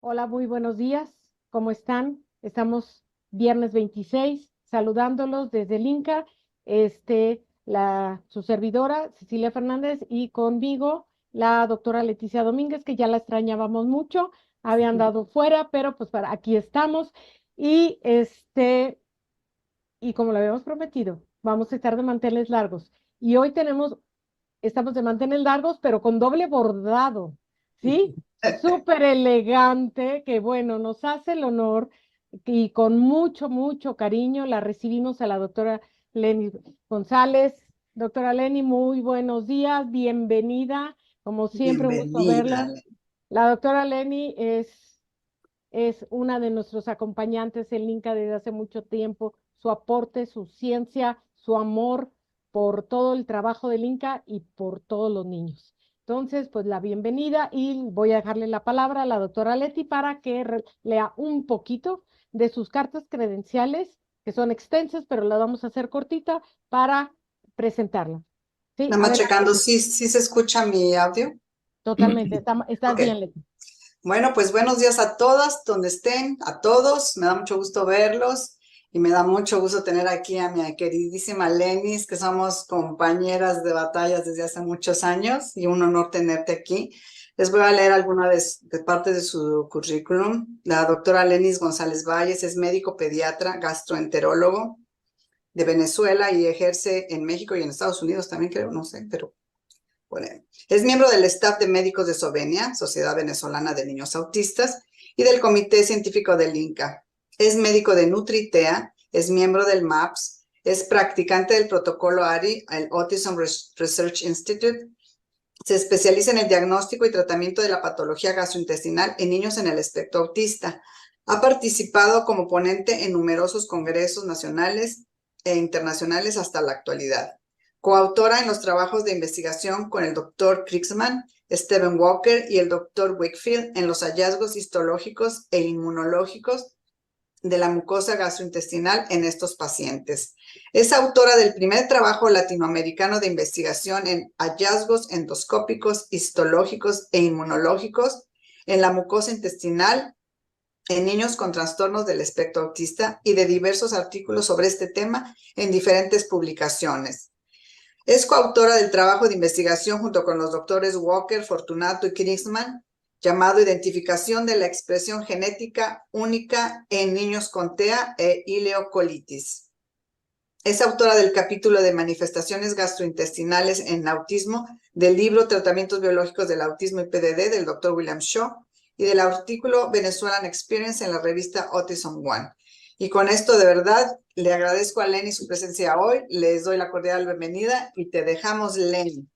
Hola, muy buenos días. ¿Cómo están? Estamos viernes 26, saludándolos desde el Inca, su servidora Cecilia Fernández y conmigo la doctora Leticia Domínguez, que ya la extrañábamos mucho, habían dado fuera, pero pues aquí estamos y y como lo habíamos prometido, vamos a estar de manteles largos. Y hoy estamos de manteles largos, pero con doble bordado, ¿sí? Súper elegante, que bueno, nos hace el honor y con mucho, mucho cariño la recibimos a la doctora Lenny González. Doctora Lenny, muy buenos días, bienvenida. Como siempre, un gusto Bienvenida. verla. La doctora Lenny es una de nuestros acompañantes en Linca desde hace mucho tiempo. Su aporte, su ciencia, su amor por todo el trabajo del Inca y por todos los niños. Entonces, pues la bienvenida y voy a dejarle la palabra a la doctora Leti para que lea un poquito de sus cartas credenciales, que son extensas, pero las vamos a hacer cortita para presentarla. Sí, Nada más adelante. checando si se escucha mi audio. Totalmente. Estás Ok. bien, Leti. Bueno, pues buenos días a todas, donde estén, a todos. Me da mucho gusto verlos y me da mucho gusto tener aquí a mi queridísima Lenis, que somos compañeras de batallas desde hace muchos años y un honor tenerte aquí. Les voy a leer alguna de parte de su currículum. La doctora Lenis González Valles es médico pediatra, gastroenterólogo de Venezuela y ejerce en México y en Estados Unidos también, creo, no sé, pero bueno. Es miembro del staff de médicos de Sovenia, Sociedad Venezolana de Niños Autistas, y del Comité Científico del INCA. Es médico de Nutritea, es miembro del MAPS, es practicante del protocolo ARI, el Autism Research Institute. Se especializa en el diagnóstico y tratamiento de la patología gastrointestinal en niños en el espectro autista. Ha participado como ponente en numerosos congresos nacionales e internacionales hasta la actualidad. Coautora en los trabajos de investigación con el Dr. Kriegsman, Stephen Walker y el Dr. Wakefield en los hallazgos histológicos e inmunológicos de la mucosa gastrointestinal en estos pacientes. Es autora del primer trabajo latinoamericano de investigación en hallazgos endoscópicos, histológicos e inmunológicos en la mucosa intestinal en niños con trastornos del espectro autista y de diversos artículos sobre este tema en diferentes publicaciones. Es coautora del trabajo de investigación junto con los doctores Walker, Fortunato y Kriegsman, llamado Identificación de la expresión genética única en niños con TEA e ileocolitis. Es autora del capítulo de manifestaciones gastrointestinales en autismo del libro Tratamientos biológicos del autismo y PDD del Dr. William Shaw y del artículo Venezuelan Experience en la revista Autism One. Y con esto, de verdad, le agradezco a Lenny su presencia hoy, les doy la cordial bienvenida y te dejamos, Lenny.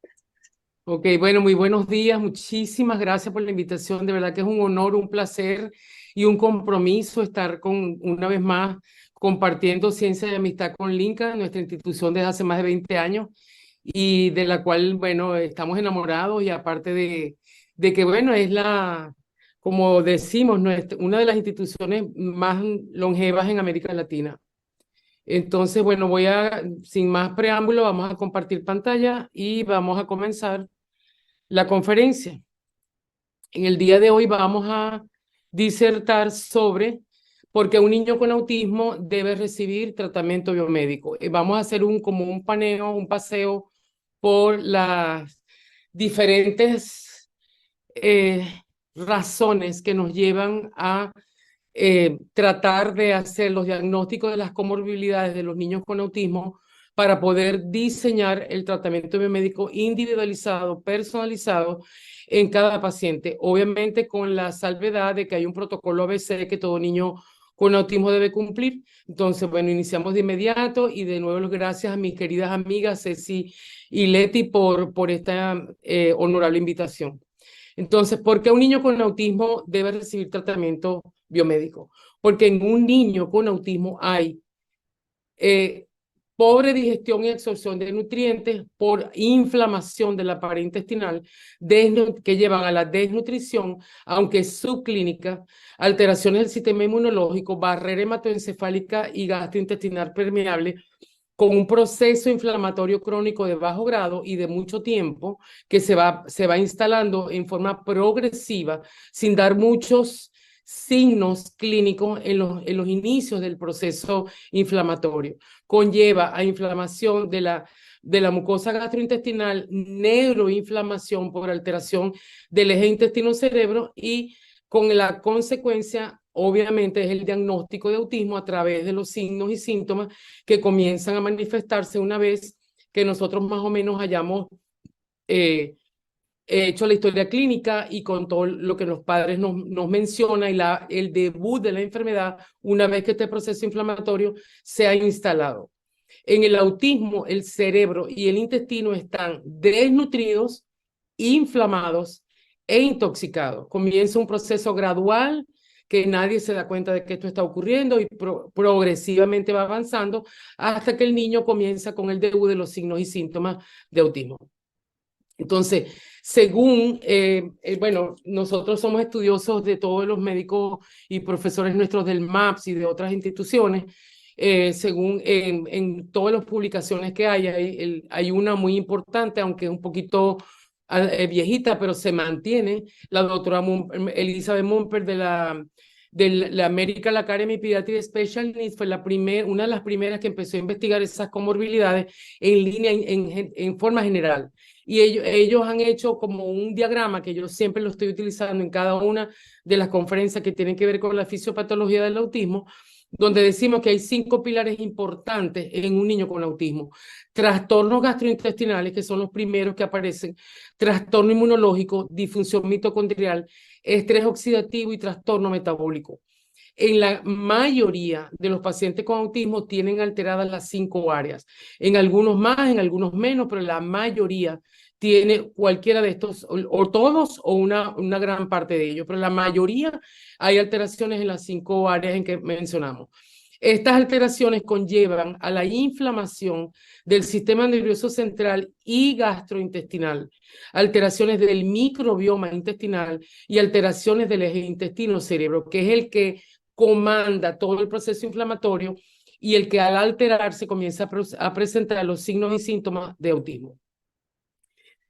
Ok, bueno, muy buenos días. Muchísimas gracias por la invitación. De verdad que es un honor, un placer y un compromiso estar una vez más compartiendo ciencia y amistad con Linca, nuestra institución desde hace más de 20 años y de la cual, bueno, estamos enamorados y aparte de que, bueno, como decimos, una de las instituciones más longevas en América Latina. Entonces, bueno, sin más preámbulo, vamos a compartir pantalla y vamos a comenzar la conferencia. En el día de hoy vamos a disertar sobre por qué un niño con autismo debe recibir tratamiento biomédico. Vamos a hacer como un paneo, un paseo por las diferentes razones que nos llevan a tratar de hacer los diagnósticos de las comorbilidades de los niños con autismo para poder diseñar el tratamiento biomédico individualizado, personalizado en cada paciente. Obviamente con la salvedad de que hay un protocolo ABC que todo niño con autismo debe cumplir. Entonces, bueno, iniciamos de inmediato y de nuevo gracias a mis queridas amigas Ceci y Leti por esta honorable invitación. Entonces, ¿por qué un niño con autismo debe recibir tratamiento biomédico? Porque en un niño con autismo hay pobre digestión y absorción de nutrientes por inflamación de la pared intestinal que llevan a la desnutrición, aunque subclínica, alteraciones del sistema inmunológico, barrera hematoencefálica y gastrointestinal permeable, con un proceso inflamatorio crónico de bajo grado y de mucho tiempo que se va instalando en forma progresiva sin dar muchos signos clínicos en los inicios del proceso inflamatorio. Conlleva a inflamación de la mucosa gastrointestinal, neuroinflamación por alteración del eje intestino-cerebro y con la consecuencia, obviamente, es el diagnóstico de autismo a través de los signos y síntomas que comienzan a manifestarse una vez que nosotros más o menos hayamos hecho la historia clínica y con todo lo que los padres nos mencionan y el debut de la enfermedad una vez que este proceso inflamatorio se ha instalado. En el autismo, el cerebro y el intestino están desnutridos, inflamados e intoxicados. Comienza un proceso gradual que nadie se da cuenta de que esto está ocurriendo y progresivamente va avanzando hasta que el niño comienza con el debut de los signos y síntomas de autismo. Entonces, según, bueno, nosotros somos estudiosos de todos los médicos y profesores nuestros del MAPS y de otras instituciones. Según en todas las publicaciones que hay una muy importante, aunque es un poquito viejita, pero se mantiene, la doctora Elizabeth Mumper de la American Academy Pediatric Special Needs fue una de las primeras que empezó a investigar esas comorbilidades en línea en forma general. Y ellos han hecho como un diagrama que yo siempre lo estoy utilizando en cada una de las conferencias que tienen que ver con la fisiopatología del autismo, donde decimos que hay 5 pilares importantes en un niño con autismo. Trastornos gastrointestinales, que son los primeros que aparecen, trastorno inmunológico, disfunción mitocondrial, estrés oxidativo y trastorno metabólico. En la mayoría de los pacientes con autismo tienen alteradas las 5 áreas. En algunos más, en algunos menos, pero la mayoría tiene cualquiera de estos, o todos, o una gran parte de ellos, pero la mayoría hay alteraciones en las 5 áreas en que mencionamos. Estas alteraciones conllevan a la inflamación del sistema nervioso central y gastrointestinal, alteraciones del microbioma intestinal y alteraciones del eje intestino-cerebro, que es el que comanda todo el proceso inflamatorio y el que al alterarse comienza a presentar los signos y síntomas de autismo.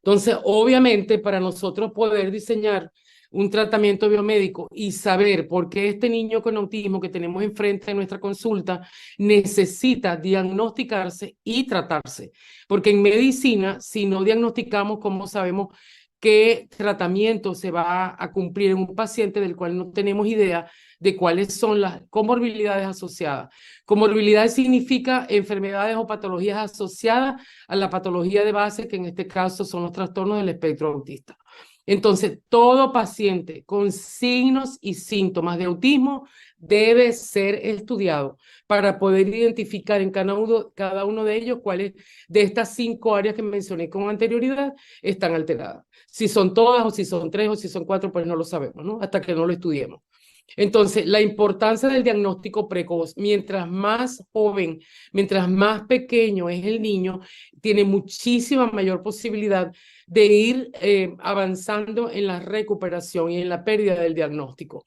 Entonces, obviamente, para nosotros poder diseñar un tratamiento biomédico y saber por qué este niño con autismo que tenemos enfrente de nuestra consulta necesita diagnosticarse y tratarse. Porque en medicina, si no diagnosticamos, ¿cómo sabemos qué tratamiento se va a cumplir en un paciente del cual no tenemos idea de cuáles son las comorbilidades asociadas? Comorbilidades significa enfermedades o patologías asociadas a la patología de base, que en este caso son los trastornos del espectro autista. Entonces, todo paciente con signos y síntomas de autismo debe ser estudiado para poder identificar en cada uno de ellos cuáles de estas 5 áreas que mencioné con anterioridad están alteradas. Si son todas o si son 3 o si son 4, pues no lo sabemos, ¿no? Hasta que no lo estudiemos. Entonces, la importancia del diagnóstico precoz, mientras más joven, mientras más pequeño es el niño, tiene muchísima mayor posibilidad de ir avanzando en la recuperación y en la pérdida del diagnóstico.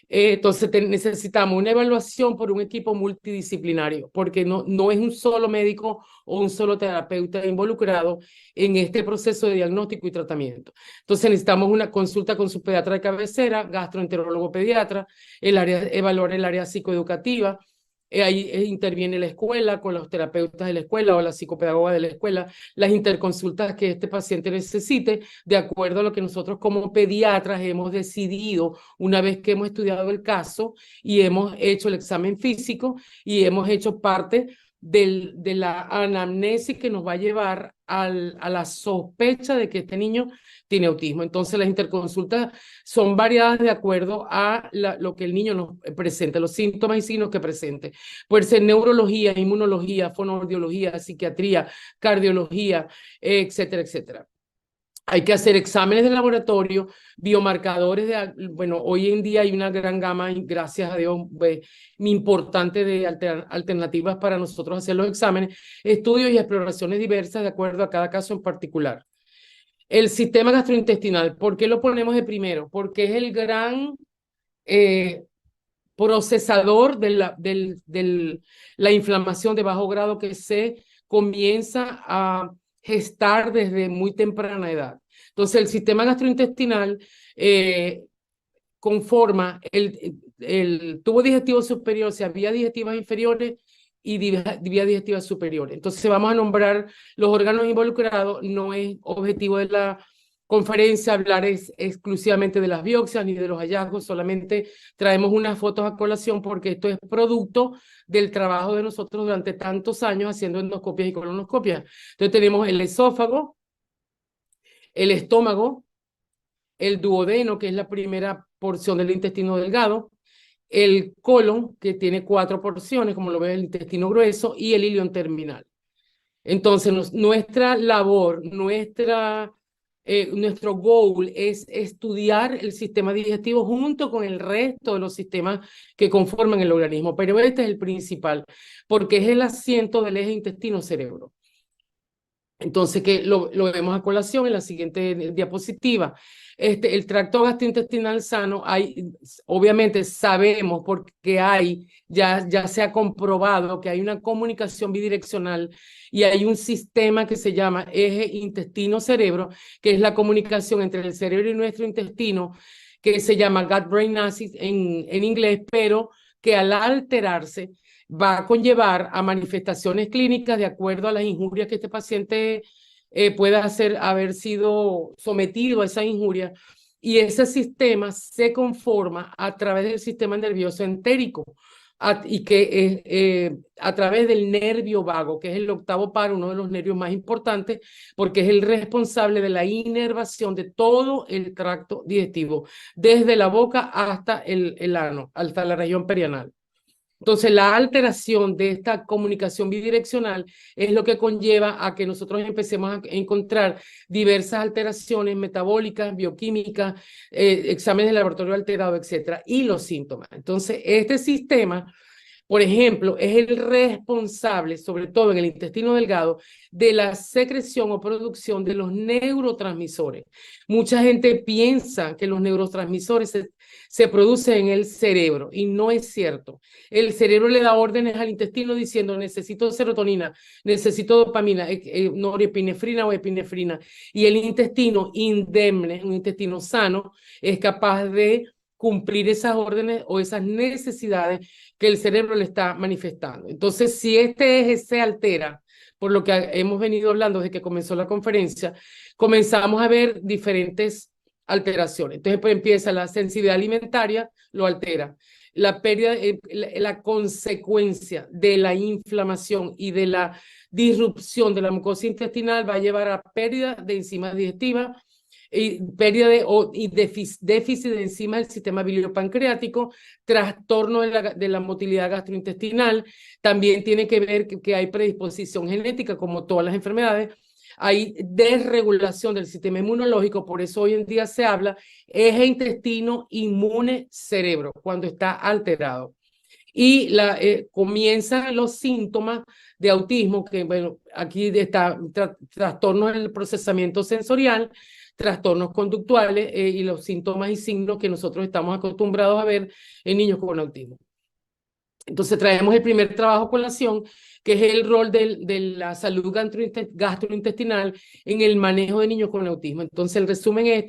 Entonces necesitamos una evaluación por un equipo multidisciplinario, porque no es un solo médico o un solo terapeuta involucrado en este proceso de diagnóstico y tratamiento. Entonces necesitamos una consulta con su pediatra de cabecera, gastroenterólogo pediatra, evaluar el área psicoeducativa. Ahí interviene la escuela con los terapeutas de la escuela o la psicopedagoga de la escuela, las interconsultas que este paciente necesite, de acuerdo a lo que nosotros como pediatras hemos decidido una vez que hemos estudiado el caso y hemos hecho el examen físico y hemos hecho parte de la anamnesis que nos va a llevar a la sospecha de que este niño tiene autismo. Entonces las interconsultas son variadas de acuerdo a lo que el niño nos presente, los síntomas y signos que presente. Puede ser neurología, inmunología, fonoaudiología, psiquiatría, cardiología, etcétera, etcétera. Hay que hacer exámenes de laboratorio, biomarcadores bueno, hoy en día hay una gran gama, gracias a Dios, importante de alternativas para nosotros hacer los exámenes, estudios y exploraciones diversas de acuerdo a cada caso en particular. El sistema gastrointestinal, ¿por qué lo ponemos de primero? Porque es el gran procesador de la inflamación de bajo grado que se comienza a gestar desde muy temprana edad. Entonces, el sistema gastrointestinal conforma el tubo digestivo superior, o sea, vías digestivas inferiores y vías digestivas superiores. Entonces vamos a nombrar los órganos involucrados. No es objetivo de la conferencia hablar exclusivamente de las biopsias ni de los hallazgos, solamente traemos unas fotos a colación porque esto es producto del trabajo de nosotros durante tantos años haciendo endoscopias y colonoscopias. Entonces tenemos el esófago, el estómago, el duodeno, que es la primera porción del intestino delgado, el colon, que tiene 4 porciones, como lo ve el intestino grueso, y el ilion terminal. Entonces, nuestra labor, nuestro goal es estudiar el sistema digestivo junto con el resto de los sistemas que conforman el organismo, pero este es el principal, porque es el asiento del eje intestino-cerebro. Entonces, que lo vemos a colación en la siguiente diapositiva. El tracto gastrointestinal sano, obviamente sabemos porque ya se ha comprobado que hay una comunicación bidireccional y hay un sistema que se llama eje intestino-cerebro, que es la comunicación entre el cerebro y nuestro intestino, que se llama gut-brain axis en inglés, pero que al alterarse va a conllevar a manifestaciones clínicas de acuerdo a las injurias que este paciente pueda haber sido sometido a esa injuria, y ese sistema se conforma a través del sistema nervioso entérico y que a través del nervio vago, que es el octavo par, uno de los nervios más importantes, porque es el responsable de la inervación de todo el tracto digestivo, desde la boca hasta el ano, hasta la región perianal. Entonces, la alteración de esta comunicación bidireccional es lo que conlleva a que nosotros empecemos a encontrar diversas alteraciones metabólicas, bioquímicas, exámenes de laboratorio alterado, etcétera, y los síntomas. Entonces, este sistema, por ejemplo, es el responsable, sobre todo en el intestino delgado, de la secreción o producción de los neurotransmisores. Mucha gente piensa que los neurotransmisores se producen en el cerebro y no es cierto. El cerebro le da órdenes al intestino diciendo necesito serotonina, necesito dopamina, norepinefrina o epinefrina, y el intestino indemne, un intestino sano, es capaz de cumplir esas órdenes o esas necesidades que el cerebro le está manifestando. Entonces, si este eje se altera, por lo que hemos venido hablando desde que comenzó la conferencia, comenzamos a ver diferentes alteraciones. Entonces, pues empieza la sensibilidad alimentaria, lo altera. La pérdida, la consecuencia de la inflamación y de la disrupción de la mucosa intestinal va a llevar a pérdida de enzimas digestivas, y pérdida y déficit de enzimas del sistema biliopancreático, trastorno de la motilidad gastrointestinal. También tiene que ver que hay predisposición genética, como todas las enfermedades. Hay desregulación del sistema inmunológico, por eso hoy en día se habla eje intestino inmune cerebro, cuando está alterado. Y comienzan los síntomas de autismo, que bueno, aquí está trastornos en el procesamiento sensorial, trastornos conductuales y los síntomas y signos que nosotros estamos acostumbrados a ver en niños con autismo. Entonces traemos el primer trabajo a colación, que es el rol de la salud gastrointestinal en el manejo de niños con autismo. Entonces el resumen es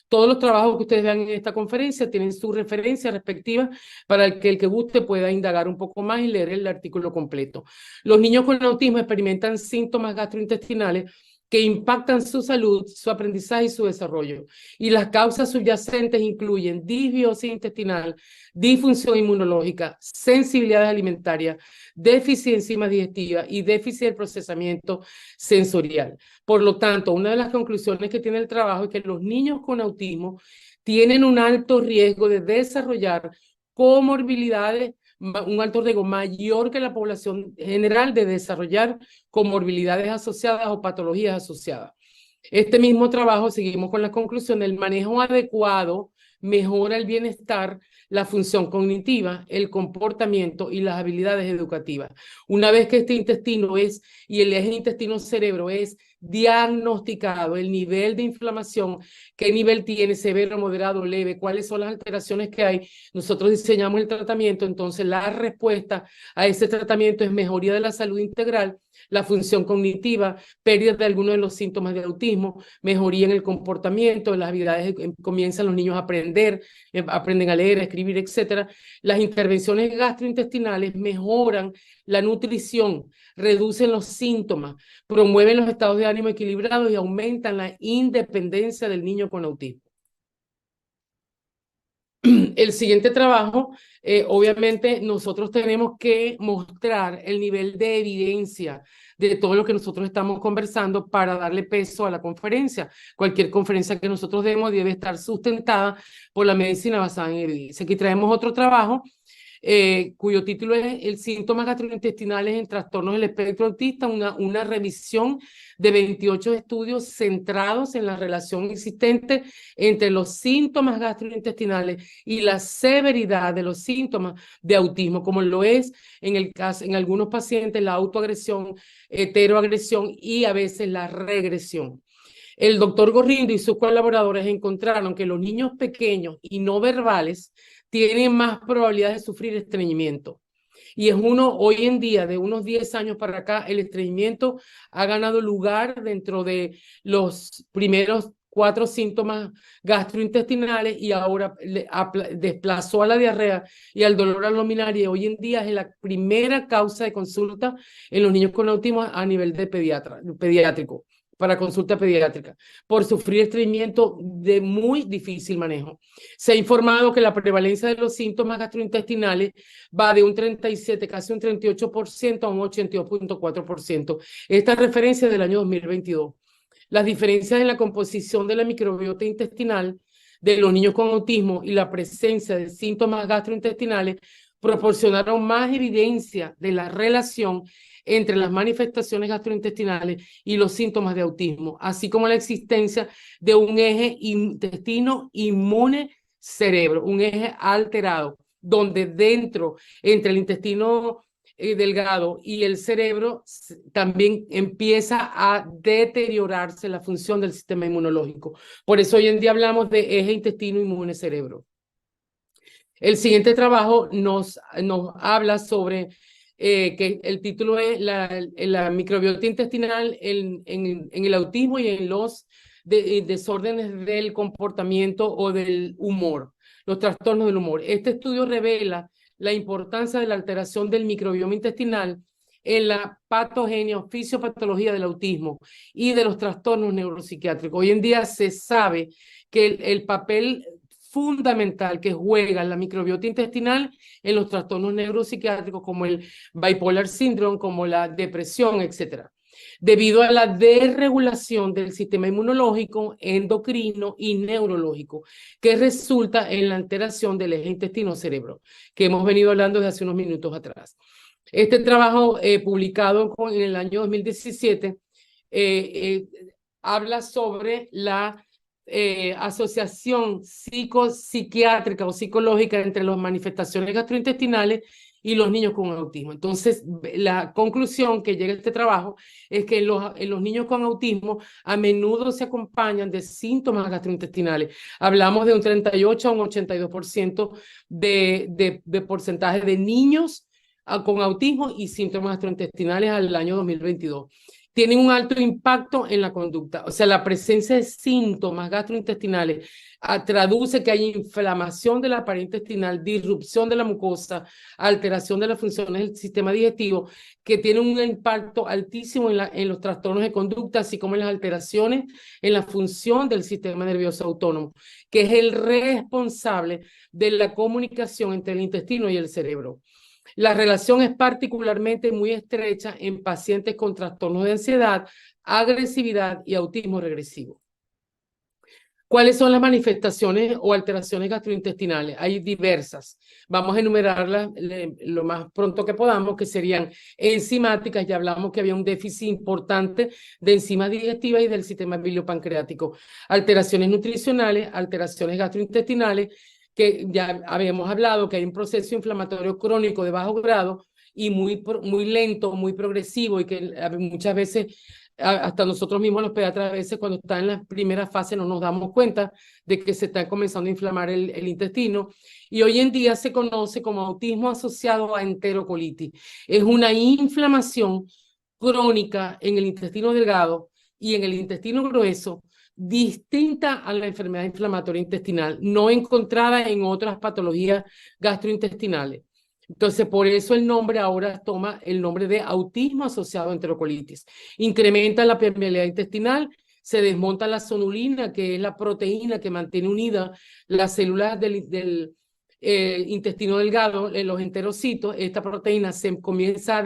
todos los trabajos que ustedes vean en esta conferencia tienen su referencia respectiva para que el que guste pueda indagar un poco más y leer el artículo completo. Los niños con autismo experimentan síntomas gastrointestinales que impactan su salud, su aprendizaje y su desarrollo. Y las causas subyacentes incluyen disbiosis intestinal, disfunción inmunológica, sensibilidad alimentaria, déficit de enzimas digestivas y déficit del procesamiento sensorial. Por lo tanto, una de las conclusiones que tiene el trabajo es que los niños con autismo tienen un alto riesgo de desarrollar comorbilidades, un alto riesgo mayor que la población general de desarrollar comorbilidades asociadas o patologías asociadas. Este mismo trabajo, seguimos con la conclusión, el manejo adecuado mejora el bienestar, la función cognitiva, el comportamiento y las habilidades educativas. Una vez que este intestino y el eje intestino-cerebro es diagnosticado el nivel de inflamación, qué nivel tiene, severo, moderado, leve, cuáles son las alteraciones que hay, nosotros diseñamos el tratamiento. Entonces la respuesta a ese tratamiento es mejoría de la salud integral, la función cognitiva, pérdida de algunos de los síntomas de autismo, mejoría en el comportamiento, en las habilidades, comienzan los niños a aprender, aprenden a leer, a escribir, etcétera. Las intervenciones gastrointestinales mejoran la nutrición, reducen los síntomas, promueven los estados de ánimo equilibrados y aumentan la independencia del niño con autismo. El siguiente trabajo, obviamente nosotros tenemos que mostrar el nivel de evidencia de todo lo que nosotros estamos conversando para darle peso a la conferencia. Cualquier conferencia que nosotros demos debe estar sustentada por la medicina basada en evidencia. Aquí traemos otro trabajo cuyo título es El síntomas gastrointestinales en trastornos del espectro autista, una revisión de 28 estudios centrados en la relación existente entre los síntomas gastrointestinales y la severidad de los síntomas de autismo, como lo es en el caso, en algunos pacientes, la autoagresión, heteroagresión y a veces la regresión. El doctor Gorrindo y sus colaboradores encontraron que los niños pequeños y no verbales tienen más probabilidades de sufrir estreñimiento. Y es hoy en día, de unos 10 años para acá, el estreñimiento ha ganado lugar dentro de los primeros 4 síntomas gastrointestinales y ahora desplazó a la diarrea y al dolor abdominal, y hoy en día es la primera causa de consulta en los niños con autismo a nivel de pediátrico, para consulta pediátrica, por sufrir estreñimiento de muy difícil manejo. Se ha informado que la prevalencia de los síntomas gastrointestinales va de un 37, casi un 38% a un 82.4%. Esta referencia es del año 2022. Las diferencias en la composición de la microbiota intestinal de los niños con autismo y la presencia de síntomas gastrointestinales proporcionaron más evidencia de la relación entre las manifestaciones gastrointestinales y los síntomas de autismo, así como la existencia de un eje intestino inmune cerebro, un eje alterado, donde dentro, entre el intestino delgado y el cerebro, también empieza a deteriorarse la función del sistema inmunológico. Por eso hoy en día hablamos de eje intestino inmune cerebro. El siguiente trabajo nos habla sobre que el título es la microbiota intestinal en el autismo y en los desórdenes del comportamiento o del humor, los trastornos del humor. Este estudio revela la importancia de la alteración del microbioma intestinal en la patogenia o fisiopatología del autismo y de los trastornos neuropsiquiátricos. Hoy en día se sabe que el papel fundamental que juega la microbiota intestinal en los trastornos neuropsiquiátricos como el bipolar syndrome, como la depresión, etc. Debido a la desregulación del sistema inmunológico, endocrino y neurológico, que resulta en la alteración del eje intestino-cerebro, que hemos venido hablando desde hace unos minutos atrás. Este trabajo publicado en el año 2017 habla sobre la asociación psiquiátrica o psicológica entre las manifestaciones gastrointestinales y los niños con autismo. Entonces, la conclusión que llega a este trabajo es que en los niños con autismo a menudo se acompañan de síntomas gastrointestinales. Hablamos de un 38 a un 82% de porcentaje de niños con autismo y síntomas gastrointestinales al año 2022. Tienen un alto impacto en la conducta. O sea, la presencia de síntomas gastrointestinales traduce que hay inflamación de la pared intestinal, disrupción de la mucosa, alteración de las funciones del sistema digestivo, que tiene un impacto altísimo en los trastornos de conducta, así como en las alteraciones en la función del sistema nervioso autónomo, que es el responsable de la comunicación entre el intestino y el cerebro. La relación es particularmente muy estrecha en pacientes con trastornos de ansiedad, agresividad y autismo regresivo. ¿Cuáles son las manifestaciones o alteraciones gastrointestinales? Hay diversas. Vamos a enumerarlas lo más pronto que podamos, que serían enzimáticas. Ya hablamos que había un déficit importante de enzimas digestivas y del sistema biliopancreático. Alteraciones nutricionales, alteraciones gastrointestinales, que ya habíamos hablado que hay un proceso inflamatorio crónico de bajo grado y muy lento, muy progresivo, y que muchas veces hasta nosotros mismos los pediatras a veces cuando está en la primera fase no nos damos cuenta de que se está comenzando a inflamar el intestino. Y hoy en día se conoce como autismo asociado a enterocolitis. Es una inflamación crónica en el intestino delgado y en el intestino grueso, distinta a la enfermedad inflamatoria intestinal, no encontrada en otras patologías gastrointestinales. Entonces, por eso el nombre ahora toma el nombre de autismo asociado a enterocolitis. Incrementa la permeabilidad intestinal, se desmonta la sonulina, que es la proteína que mantiene unidas las células del intestino delgado, los enterocitos. Esta proteína se comienza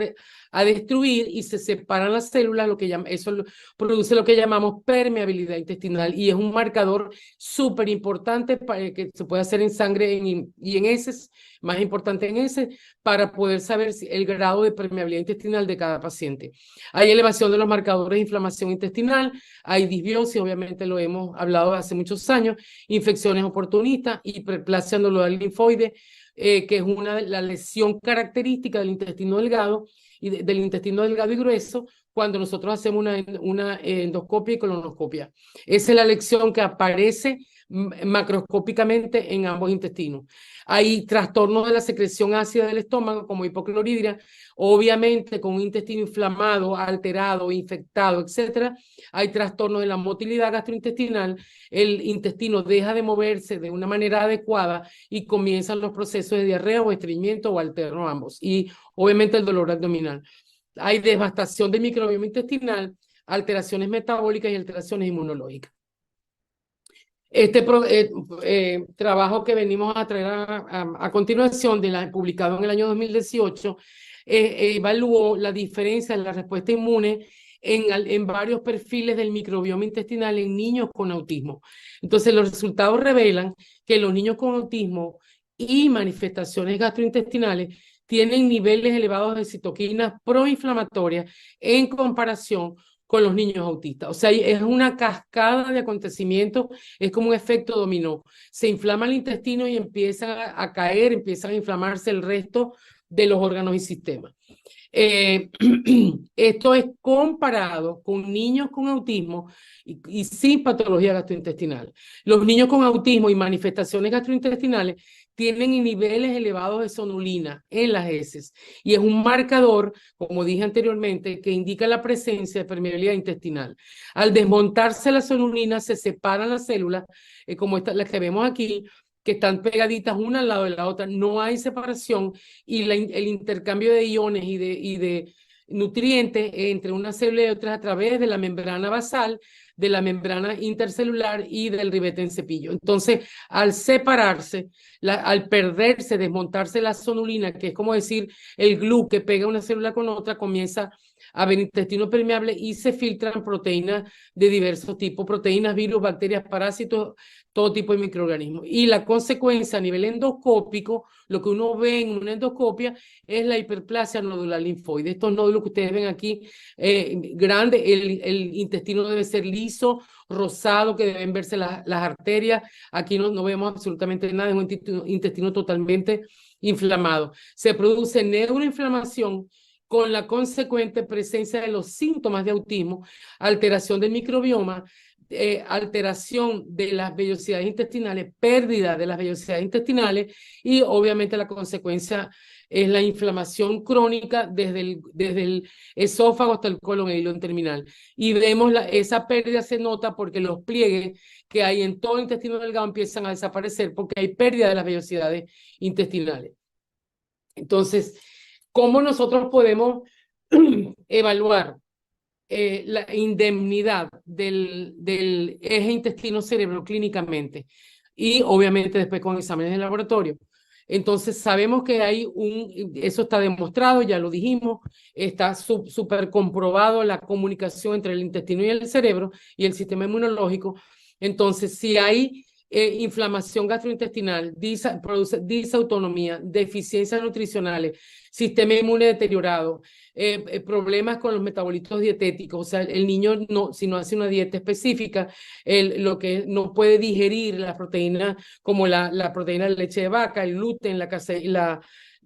a destruir y se separan las células, eso produce lo que llamamos permeabilidad intestinal y es un marcador súper importante para que se puede hacer en sangre y en heces, más importante en heces, para poder saber el grado de permeabilidad intestinal de cada paciente. Hay elevación de los marcadores de inflamación intestinal, hay disbiosis, obviamente lo hemos hablado hace muchos años, infecciones oportunistas, hiperplasia anular linfoide, que es la lesión característica del intestino delgado, del intestino delgado y grueso, cuando nosotros hacemos una endoscopia y colonoscopia. Esa es la lesión que aparece macroscópicamente en ambos intestinos. Hay trastornos de la secreción ácida del estómago, como hipocloridria, obviamente con un intestino inflamado, alterado, infectado, etcétera. Hay trastornos de la motilidad gastrointestinal, el intestino deja de moverse de una manera adecuada y comienzan los procesos de diarrea o estreñimiento o alterno ambos. Y obviamente el dolor abdominal. Hay devastación del microbioma intestinal, alteraciones metabólicas y alteraciones inmunológicas. Este trabajo que venimos a traer a continuación, publicado en el año 2018, evaluó la diferencia en la respuesta inmune en varios perfiles del microbioma intestinal en niños con autismo. Entonces, los resultados revelan que los niños con autismo y manifestaciones gastrointestinales tienen niveles elevados de citoquinas proinflamatorias en comparación con los niños autistas. O sea, es una cascada de acontecimientos, es como un efecto dominó. Se inflama el intestino y empiezan a caer, empiezan a inflamarse el resto de los órganos y sistemas. Esto es comparado con niños con autismo y sin patología gastrointestinal. Los niños con autismo y manifestaciones gastrointestinales tienen niveles elevados de sonulina en las heces y es un marcador, como dije anteriormente, que indica la presencia de permeabilidad intestinal. Al desmontarse la sonulina se separan las células, como las que vemos aquí, que están pegaditas una al lado de la otra, no hay separación y el intercambio de iones y de nutrientes entre una célula y otra a través de la membrana basal, de la membrana intercelular y del ribete en cepillo. Entonces, al separarse, al perderse, desmontarse la sonulina, que es como decir el glue que pega una célula con otra, comienza a haber intestino permeable y se filtran proteínas de diversos tipos, proteínas, virus, bacterias, parásitos, todo tipo de microorganismos. Y la consecuencia a nivel endoscópico, lo que uno ve en una endoscopia es la hiperplasia nodular linfoide. Estos nódulos que ustedes ven aquí, grandes, el intestino debe ser liso, rosado, que deben verse las arterias. Aquí no vemos absolutamente nada, es un intestino totalmente inflamado. Se produce neuroinflamación con la consecuente presencia de los síntomas de autismo, alteración del microbioma, alteración de las vellosidades intestinales, pérdida de las vellosidades intestinales y obviamente la consecuencia es la inflamación crónica desde el esófago hasta el colon e hilo terminal. Y vemos esa pérdida se nota porque los pliegues que hay en todo el intestino delgado empiezan a desaparecer porque hay pérdida de las vellosidades intestinales. Entonces, ¿cómo nosotros podemos evaluar la indemnidad del eje intestino-cerebro clínicamente? Y obviamente después con exámenes de laboratorio. Entonces sabemos que eso está demostrado, ya lo dijimos, está súper comprobado la comunicación entre el intestino y el cerebro y el sistema inmunológico. Entonces, si hay inflamación gastrointestinal, produce disautonomía, deficiencias nutricionales, sistema inmune deteriorado, problemas con los metabolitos dietéticos, o sea, el niño si no hace una dieta específica, lo que no puede digerir las proteínas como la proteína de leche de vaca, el gluten,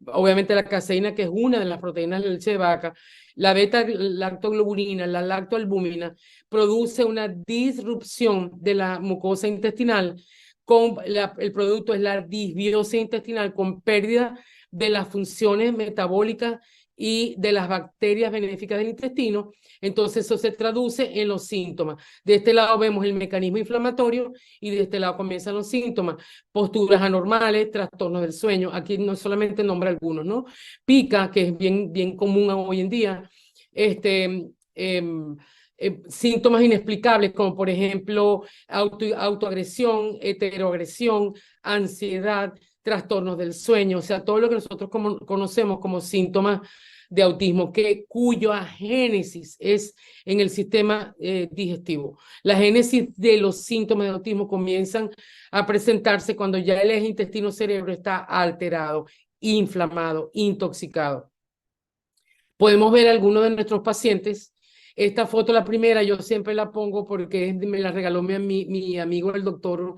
obviamente la caseína, que es una de las proteínas de la leche de vaca, la beta-lactoglobulina, la lactoalbúmina, produce una disrupción de la mucosa intestinal. El producto es la disbiosis intestinal con pérdida de las funciones metabólicas y de las bacterias benéficas del intestino. Entonces eso se traduce en los síntomas. De este lado vemos el mecanismo inflamatorio y de este lado comienzan los síntomas: posturas anormales, trastornos del sueño. Aquí no solamente nombra algunos, ¿no? Pica, que es bien común hoy en día. Síntomas inexplicables, como por ejemplo autoagresión, heteroagresión, ansiedad, trastornos del sueño, o sea, todo lo que nosotros conocemos como síntomas de autismo, cuya génesis es en el sistema digestivo. La génesis de los síntomas de autismo comienzan a presentarse cuando ya el eje intestino-cerebro está alterado, inflamado, intoxicado. Podemos ver algunos de nuestros pacientes. Esta foto, la primera, yo siempre la pongo porque me la regaló mi amigo, el doctor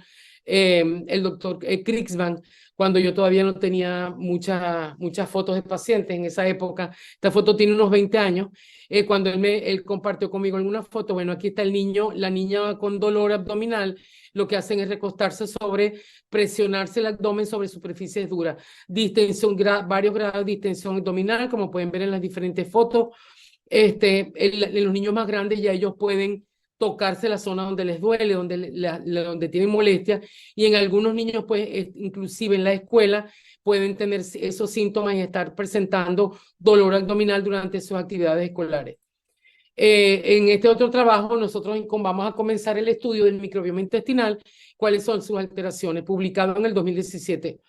Krixman, cuando yo todavía no tenía muchas fotos de pacientes en esa época. Esta foto tiene unos 20 años. Cuando él compartió conmigo alguna foto, bueno, aquí está el niño, la niña con dolor abdominal. Lo que hacen es recostarse presionarse el abdomen sobre superficies duras. Distensión, varios grados de distensión abdominal, como pueden ver en las diferentes fotos. En los niños más grandes ya ellos pueden tocarse la zona donde les duele, donde tienen molestia, y en algunos niños, pues, inclusive en la escuela, pueden tener esos síntomas y estar presentando dolor abdominal durante sus actividades escolares. En este otro trabajo, nosotros vamos a comenzar el estudio del microbioma intestinal, cuáles son sus alteraciones, publicado en el 2017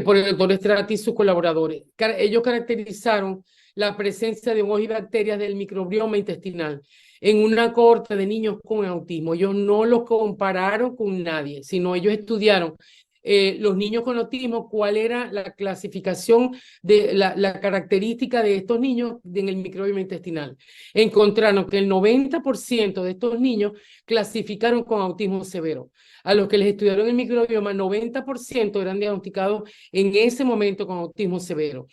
por el doctor Strati y sus colaboradores. Ellos caracterizaron la presencia de hongos y bacterias del microbioma intestinal en una cohorte de niños con autismo. Ellos no los compararon con nadie, sino ellos estudiaron los niños con autismo, cuál era la clasificación de la característica de estos niños en el microbioma intestinal. Encontraron que el 90% de estos niños clasificaron con autismo severo. A los que les estudiaron el microbioma, 90% eran diagnosticados en ese momento con autismo severo.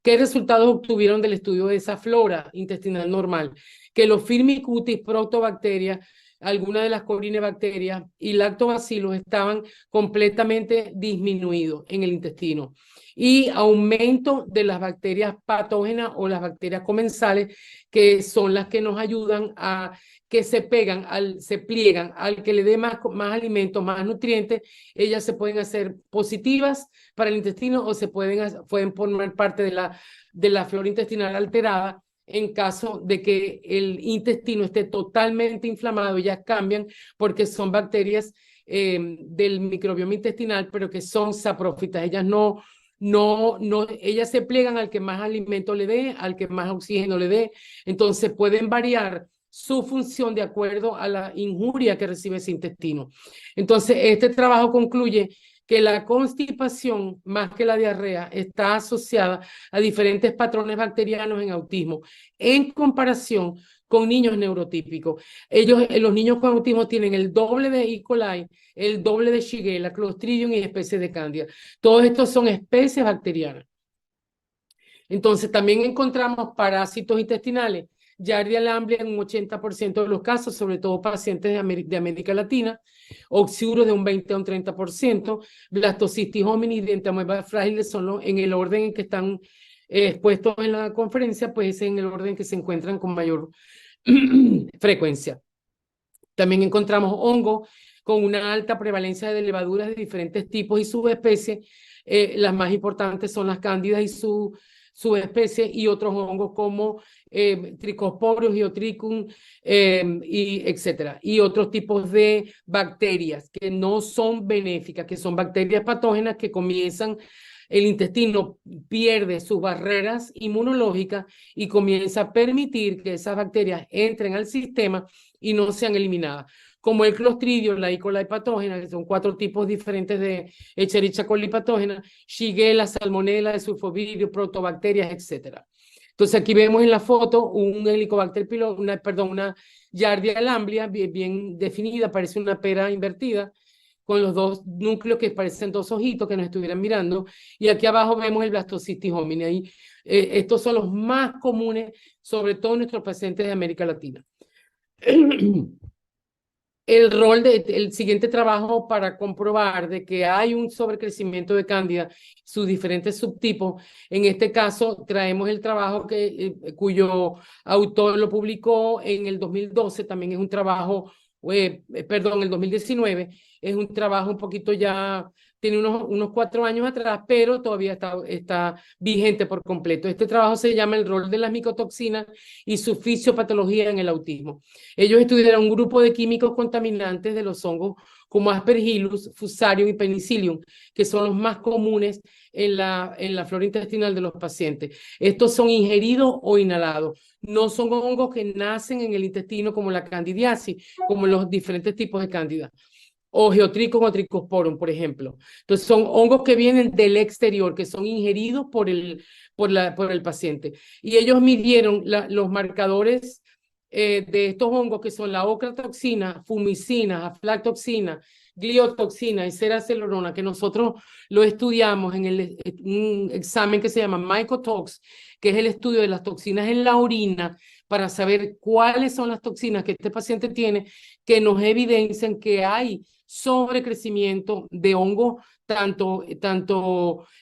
¿Qué resultados obtuvieron del estudio de esa flora intestinal normal? Que los Firmicutes, Proteobacterias, algunas de las Corynebacterias y Lactobacillus estaban completamente disminuidos en el intestino. Y aumento de las bacterias patógenas o las bacterias comensales, que son las que nos ayudan a que se pliegan al que le dé más alimentos, más nutrientes. Ellas se pueden hacer positivas para el intestino o pueden formar parte de la flora intestinal alterada. En caso de que el intestino esté totalmente inflamado, ellas cambian porque son bacterias del microbioma intestinal, pero que son saprófitas. Ellas ellas se pliegan al que más alimento le dé, al que más oxígeno le dé. Entonces pueden variar su función de acuerdo a la injuria que recibe ese intestino. Entonces, este trabajo concluye que la constipación, más que la diarrea, está asociada a diferentes patrones bacterianos en autismo, en comparación con niños neurotípicos. Los niños con autismo tienen el doble de E. coli, el doble de Shigella, Clostridium y especies de Candida. Todos estos son especies bacterianas. Entonces, también encontramos parásitos intestinales, Giardia lamblia en un 80% de los casos, sobre todo pacientes de América Latina, oxiuros de un 20 a un 30%, blastocistitis hominis, dientamoebas frágiles son en el orden en que están expuestos en la conferencia, pues es en el orden que se encuentran con mayor frecuencia. También encontramos hongos con una alta prevalencia de levaduras de diferentes tipos y subespecies. Las más importantes son las cándidas y subespecies, y otros hongos como Trichosporium, Geotrichum, y etcétera. Y otros tipos de bacterias que no son benéficas, que son bacterias patógenas que comienzan, el intestino pierde sus barreras inmunológicas y comienza a permitir que esas bacterias entren al sistema y no sean eliminadas, como el Clostridium, la E. coli patógena, que son 4 tipos diferentes de Escherichia coli patógena, Shigella, Salmonella, Sulfobacterium, Protobacterias, etc. Entonces aquí vemos en la foto un Helicobacter pylori, una Giardia lamblia bien definida, parece una pera invertida, con los dos núcleos que parecen dos ojitos que nos estuvieran mirando. Y aquí abajo vemos el blastocystis homini. Ahí, estos son los más comunes, sobre todo en nuestros pacientes de América Latina. El siguiente trabajo para comprobar de que hay un sobrecrecimiento de cándida, sus diferentes subtipos. En este caso, traemos el trabajo cuyo autor lo publicó en el 2012, también es un trabajo, perdón, el 2019, es un trabajo un poquito ya, tiene unos 4 años atrás, pero todavía está vigente por completo. Este trabajo se llama El rol de las micotoxinas y su fisiopatología en el autismo. Ellos estudiaron un grupo de químicos contaminantes de los hongos como Aspergillus, Fusarium y Penicillium, que son los más comunes en la flora intestinal de los pacientes. Estos son ingeridos o inhalados. No son hongos que nacen en el intestino como la candidiasis, como los diferentes tipos de cándida. O Geotrichum o Trichosporum, por ejemplo. Entonces, son hongos que vienen del exterior, que son ingeridos por el paciente. Y ellos midieron los marcadores de estos hongos, que son la ocratoxina, fumicina, aflatoxina, gliotoxina y ceracelorona, que nosotros lo estudiamos en un examen que se llama Mycotox, que es el estudio de las toxinas en la orina, para saber cuáles son las toxinas que este paciente tiene, que nos evidencian que hay sobrecrecimiento de hongos, tanto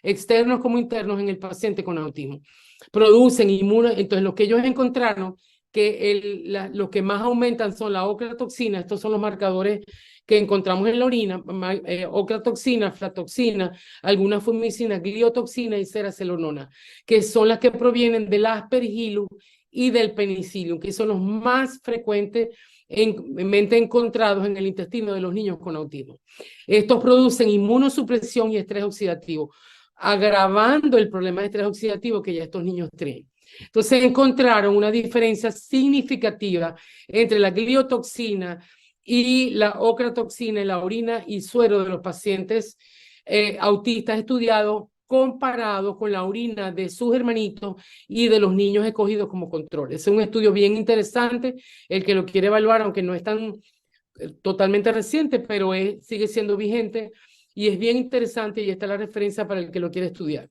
externos como internos en el paciente con autismo. Producen entonces lo que ellos encontraron, que los que más aumentan son la ocratoxina, estos son los marcadores que encontramos en la orina, ocratoxina, aflatoxina, alguna fumicina, gliotoxina y ceracelonona, que son las que provienen del Aspergillus y del Penicillium, que son los más frecuentes encontrados en el intestino de los niños con autismo. Estos producen inmunosupresión y estrés oxidativo, agravando el problema de estrés oxidativo que ya estos niños tienen. Entonces encontraron una diferencia significativa entre la gliotoxina y la ocratoxina en la orina y suero de los pacientes autistas estudiados, comparado con la orina de sus hermanitos y de los niños escogidos como control. Es un estudio bien interesante, el que lo quiere evaluar, aunque no es tan totalmente reciente, pero sigue siendo vigente y es bien interesante, y esta es la referencia para el que lo quiere estudiar.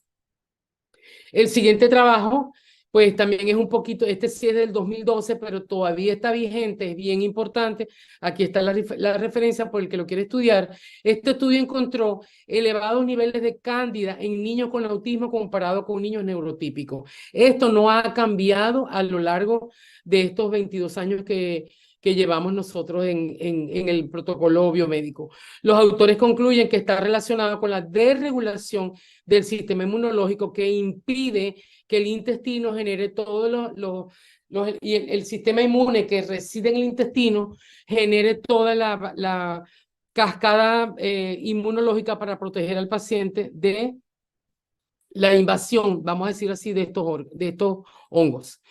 El siguiente trabajo, pues también es un poquito, este sí es del 2012, pero todavía está vigente, es bien importante. Aquí está la referencia por el que lo quiere estudiar. Este estudio encontró elevados niveles de cándida en niños con autismo comparado con niños neurotípicos. Esto no ha cambiado a lo largo de estos 22 años que llevamos nosotros en el protocolo biomédico. Los autores concluyen que está relacionado con la desregulación del sistema inmunológico, que impide que el intestino genere todos y el sistema inmune que reside en el intestino genere toda la cascada inmunológica para proteger al paciente de la invasión, vamos a decir así, de estos hongos.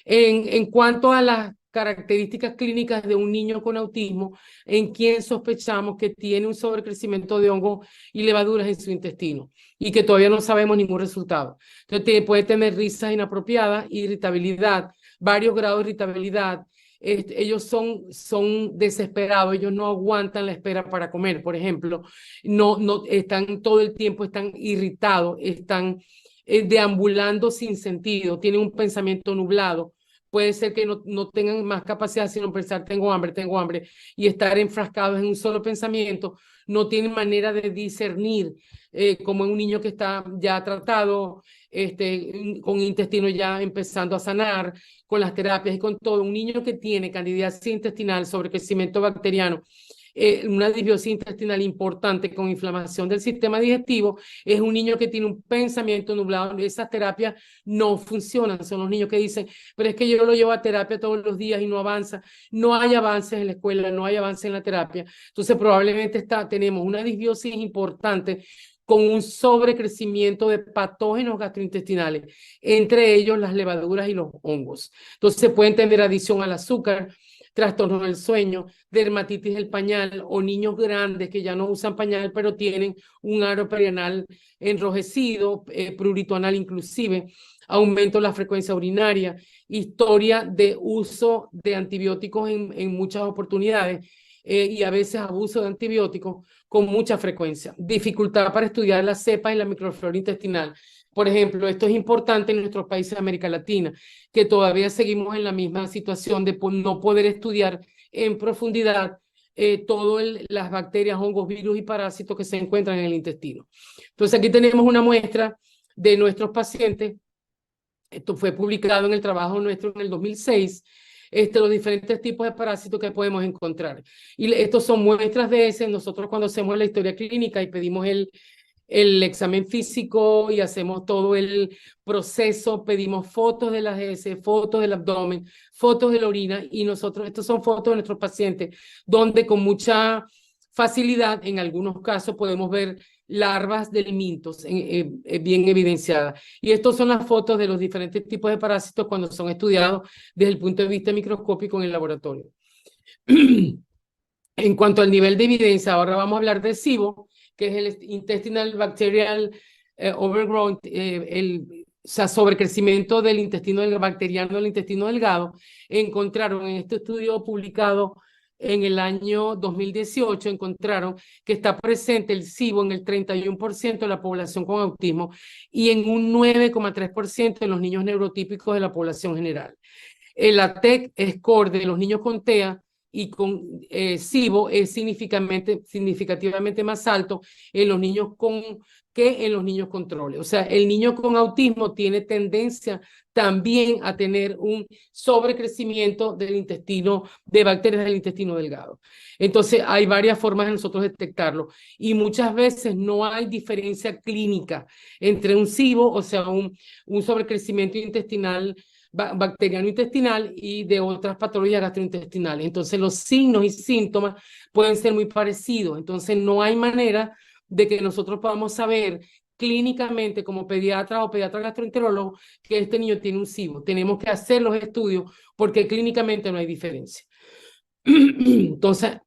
En cuanto a las características clínicas de un niño con autismo, en quien sospechamos que tiene un sobrecrecimiento de hongos y levaduras en su intestino y que todavía no sabemos ningún resultado. Entonces puede tener risas inapropiadas, irritabilidad, varios grados de irritabilidad. Ellos son desesperados, ellos no aguantan la espera para comer, por ejemplo, no están todo el tiempo, están irritados, están deambulando sin sentido, tienen un pensamiento nublado. Puede ser que no tengan más capacidad sino pensar tengo hambre, y estar enfrascados en un solo pensamiento. No tienen manera de discernir, como en un niño que está ya tratado, con intestino ya empezando a sanar, con las terapias y con todo. Un niño que tiene candidiasis intestinal, sobrecrecimiento bacteriano, una disbiosis intestinal importante con inflamación del sistema digestivo, es un niño que tiene un pensamiento nublado. Esas terapias no funcionan. Son los niños que dicen, pero es que yo lo llevo a terapia todos los días y no avanza. No hay avances en la escuela, no hay avances en la terapia. Entonces probablemente tenemos una disbiosis importante con un sobrecrecimiento de patógenos gastrointestinales, entre ellos las levaduras y los hongos. Entonces pueden tener adición al azúcar, trastorno del sueño, dermatitis del pañal, o niños grandes que ya no usan pañal pero tienen un aro perianal enrojecido, prurito anal inclusive, aumento de la frecuencia urinaria, historia de uso de antibióticos en muchas oportunidades, y a veces abuso de antibióticos con mucha frecuencia. Dificultad para estudiar las cepas y la microflora intestinal. Por ejemplo, esto es importante en nuestros países de América Latina, que todavía seguimos en la misma situación de no poder estudiar en profundidad todas las bacterias, hongos, virus y parásitos que se encuentran en el intestino. Entonces aquí tenemos una muestra de nuestros pacientes. Esto fue publicado en el trabajo nuestro en el 2006, los diferentes tipos de parásitos que podemos encontrar. Y estos son muestras de ese. Nosotros cuando hacemos la historia clínica y pedimos el examen físico y hacemos todo el proceso, pedimos fotos de las heces, fotos del abdomen, fotos de la orina, y nosotros, estos son fotos de nuestros pacientes, donde con mucha facilidad, en algunos casos, podemos ver larvas de mintos bien evidenciadas. Y estas son las fotos de los diferentes tipos de parásitos cuando son estudiados desde el punto de vista microscópico en el laboratorio. En cuanto al nivel de evidencia, ahora vamos a hablar del SIBO, que es el Intestinal Bacterial Overgrowth, sobrecrecimiento del intestino bacteriano del intestino delgado. Encontraron en este estudio publicado en el año 2018, encontraron que está presente el SIBO en el 31% de la población con autismo y en un 9,3% de los niños neurotípicos de la población general. El ATEC score de los niños con TEA y con SIBO es significativamente más alto en los niños que en los niños con trole. O sea, el niño con autismo tiene tendencia también a tener un sobrecrecimiento del intestino, de bacterias del intestino delgado. Entonces, hay varias formas de nosotros detectarlo y muchas veces no hay diferencia clínica entre un SIBO, o sea, un sobrecrecimiento intestinal bacteriano intestinal y de otras patologías gastrointestinales. Entonces los signos y síntomas pueden ser muy parecidos. Entonces no hay manera de que nosotros podamos saber clínicamente como pediatra o pediatra gastroenterólogo que este niño tiene un SIBO. Tenemos que hacer los estudios porque clínicamente no hay diferencia. Entonces,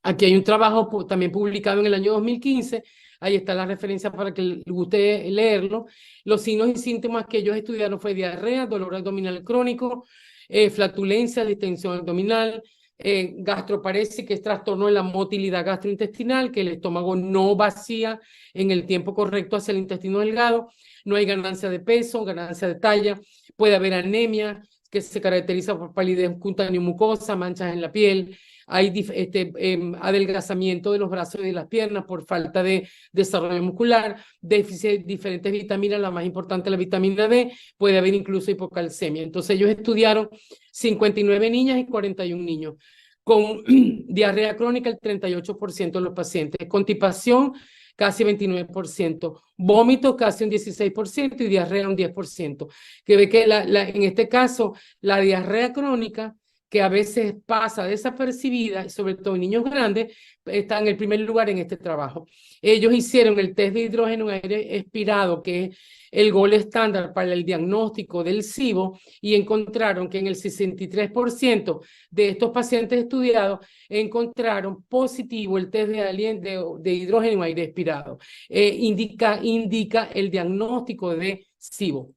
aquí hay un trabajo también publicado en el año 2015. Ahí está la referencia para que les guste leerlo. Los signos y síntomas que ellos estudiaron fue diarrea, dolor abdominal crónico, flatulencia, distensión abdominal, gastroparesis, que es trastorno de la motilidad gastrointestinal, que el estómago no vacía en el tiempo correcto hacia el intestino delgado, no hay ganancia de peso, ganancia de talla, puede haber anemia, que se caracteriza por palidez cutáneo mucosa, manchas en la piel, hay adelgazamiento de los brazos y de las piernas por falta de desarrollo muscular, déficit de diferentes vitaminas, la más importante la vitamina D, puede haber incluso hipocalcemia. Entonces ellos estudiaron 59 niñas y 41 niños, con diarrea crónica el 38% de los pacientes, constipación casi 29%, vómito casi un 16% y diarrea un 10%. Que ve que en este caso la diarrea crónica, que a veces pasa desapercibida, sobre todo en niños grandes, está en el primer lugar en este trabajo. Ellos hicieron el test de hidrógeno en aire expirado, que es el gold estándar para el diagnóstico del SIBO, y encontraron que en el 63% de estos pacientes estudiados encontraron positivo el test de hidrógeno en aire expirado. Indica el diagnóstico de SIBO.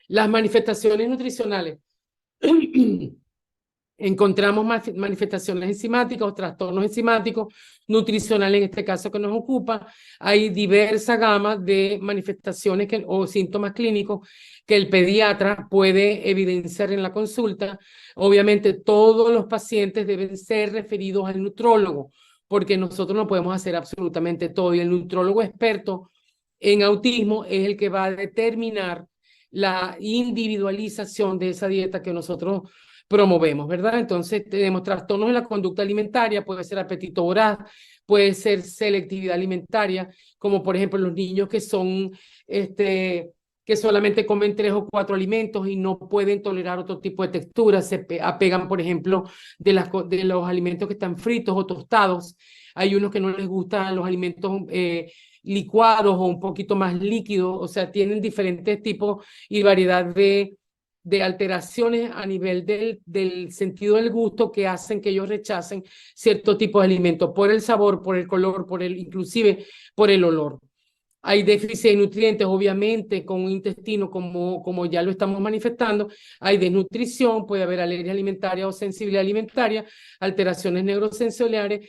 Las manifestaciones nutricionales. Encontramos manifestaciones enzimáticas o trastornos enzimáticos, nutricionales en este caso que nos ocupa. Hay diversa gama de manifestaciones o síntomas clínicos que el pediatra puede evidenciar en la consulta. Obviamente todos los pacientes deben ser referidos al nutrólogo porque nosotros no podemos hacer absolutamente todo y el nutrólogo experto en autismo es el que va a determinar la individualización de esa dieta que nosotros promovemos, ¿verdad? Entonces tenemos trastornos en la conducta alimentaria, puede ser apetito voraz, puede ser selectividad alimentaria, como por ejemplo los niños que son, que solamente comen 3 o 4 alimentos y no pueden tolerar otro tipo de texturas, se apegan, por ejemplo, de los alimentos que están fritos o tostados. Hay unos que no les gustan los alimentos licuados o un poquito más líquidos, o sea, tienen diferentes tipos y variedad de alteraciones a nivel del sentido del gusto que hacen que ellos rechacen cierto tipo de alimentos por el sabor, por el color, inclusive por el olor. Hay déficit de nutrientes, obviamente, con un intestino, como ya lo estamos manifestando. Hay desnutrición, puede haber alergia alimentaria o sensibilidad alimentaria, alteraciones neurosensoriales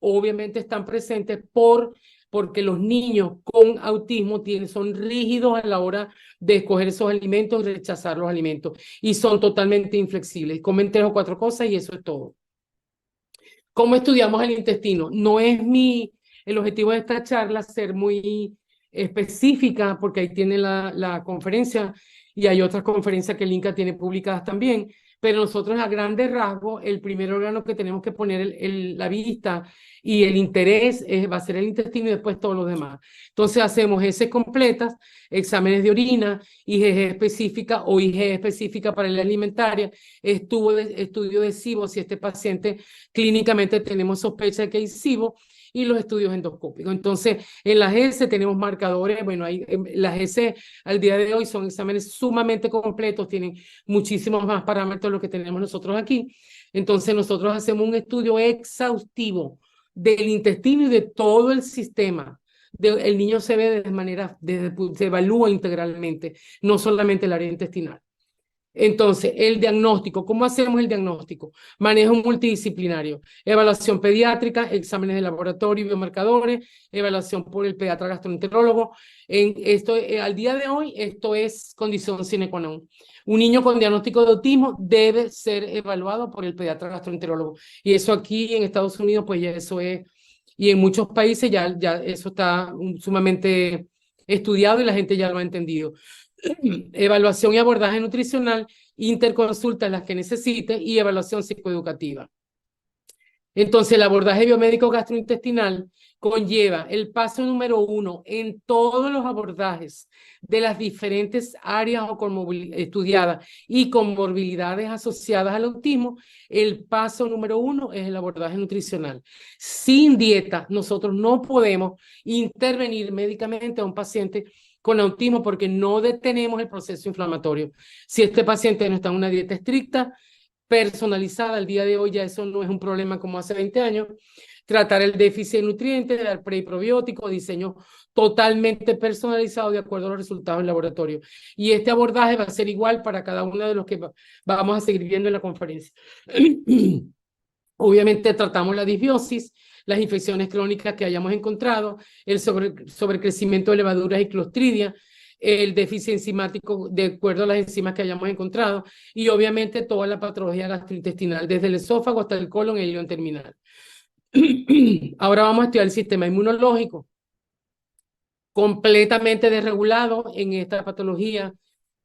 obviamente están presentes porque los niños con autismo son rígidos a la hora de escoger esos alimentos y rechazar los alimentos. Y son totalmente inflexibles. Comen 3 o 4 cosas y eso es todo. ¿Cómo estudiamos el intestino? No es el objetivo de esta charla ser muy específica, porque ahí tiene la conferencia y hay otras conferencias que el INCA tiene publicadas también, pero nosotros a grandes rasgos, el primer órgano que tenemos que poner la vista y el interés va a ser el intestino y después todos los demás. Entonces hacemos heces completas, exámenes de orina, IgG específica o IgE específica para la alimentaria, estudio de SIBO si este paciente clínicamente tenemos sospecha de que hay SIBO, y los estudios endoscópicos. Entonces, en las heces tenemos marcadores, bueno, las heces al día de hoy son exámenes sumamente completos, tienen muchísimos más parámetros de lo que tenemos nosotros aquí. Entonces, nosotros hacemos un estudio exhaustivo del intestino y de todo el sistema. El niño se ve se evalúa integralmente, no solamente el área intestinal. Entonces, el diagnóstico, ¿cómo hacemos el diagnóstico? Manejo multidisciplinario, evaluación pediátrica, exámenes de laboratorio y biomarcadores, evaluación por el pediatra gastroenterólogo. Al día de hoy, esto es condición sine qua non. Un niño con diagnóstico de autismo debe ser evaluado por el pediatra gastroenterólogo. Y eso aquí en Estados Unidos, pues ya eso es, y en muchos países ya eso está sumamente estudiado y la gente ya lo ha entendido. Evaluación y abordaje nutricional, interconsultas las que necesite y evaluación psicoeducativa. Entonces, el abordaje biomédico gastrointestinal conlleva el paso número 1 en todos los abordajes de las diferentes áreas estudiadas y comorbilidades asociadas al autismo. El paso número 1 es el abordaje nutricional. Sin dieta, nosotros no podemos intervenir médicamente a un paciente con autismo porque no detenemos el proceso inflamatorio. Si este paciente no está en una dieta estricta, personalizada, al día de hoy ya eso no es un problema como hace 20 años. Tratar el déficit de nutrientes, dar pre y probiótico, diseño totalmente personalizado de acuerdo a los resultados del laboratorio. Y este abordaje va a ser igual para cada uno de los que vamos a seguir viendo en la conferencia. Obviamente tratamos la disbiosis, las infecciones crónicas que hayamos encontrado, el sobrecrecimiento de levaduras y clostridia, el déficit enzimático de acuerdo a las enzimas que hayamos encontrado y obviamente toda la patología gastrointestinal, desde el esófago hasta el colon y el ileón terminal. Ahora vamos a estudiar el sistema inmunológico, completamente desregulado en esta patología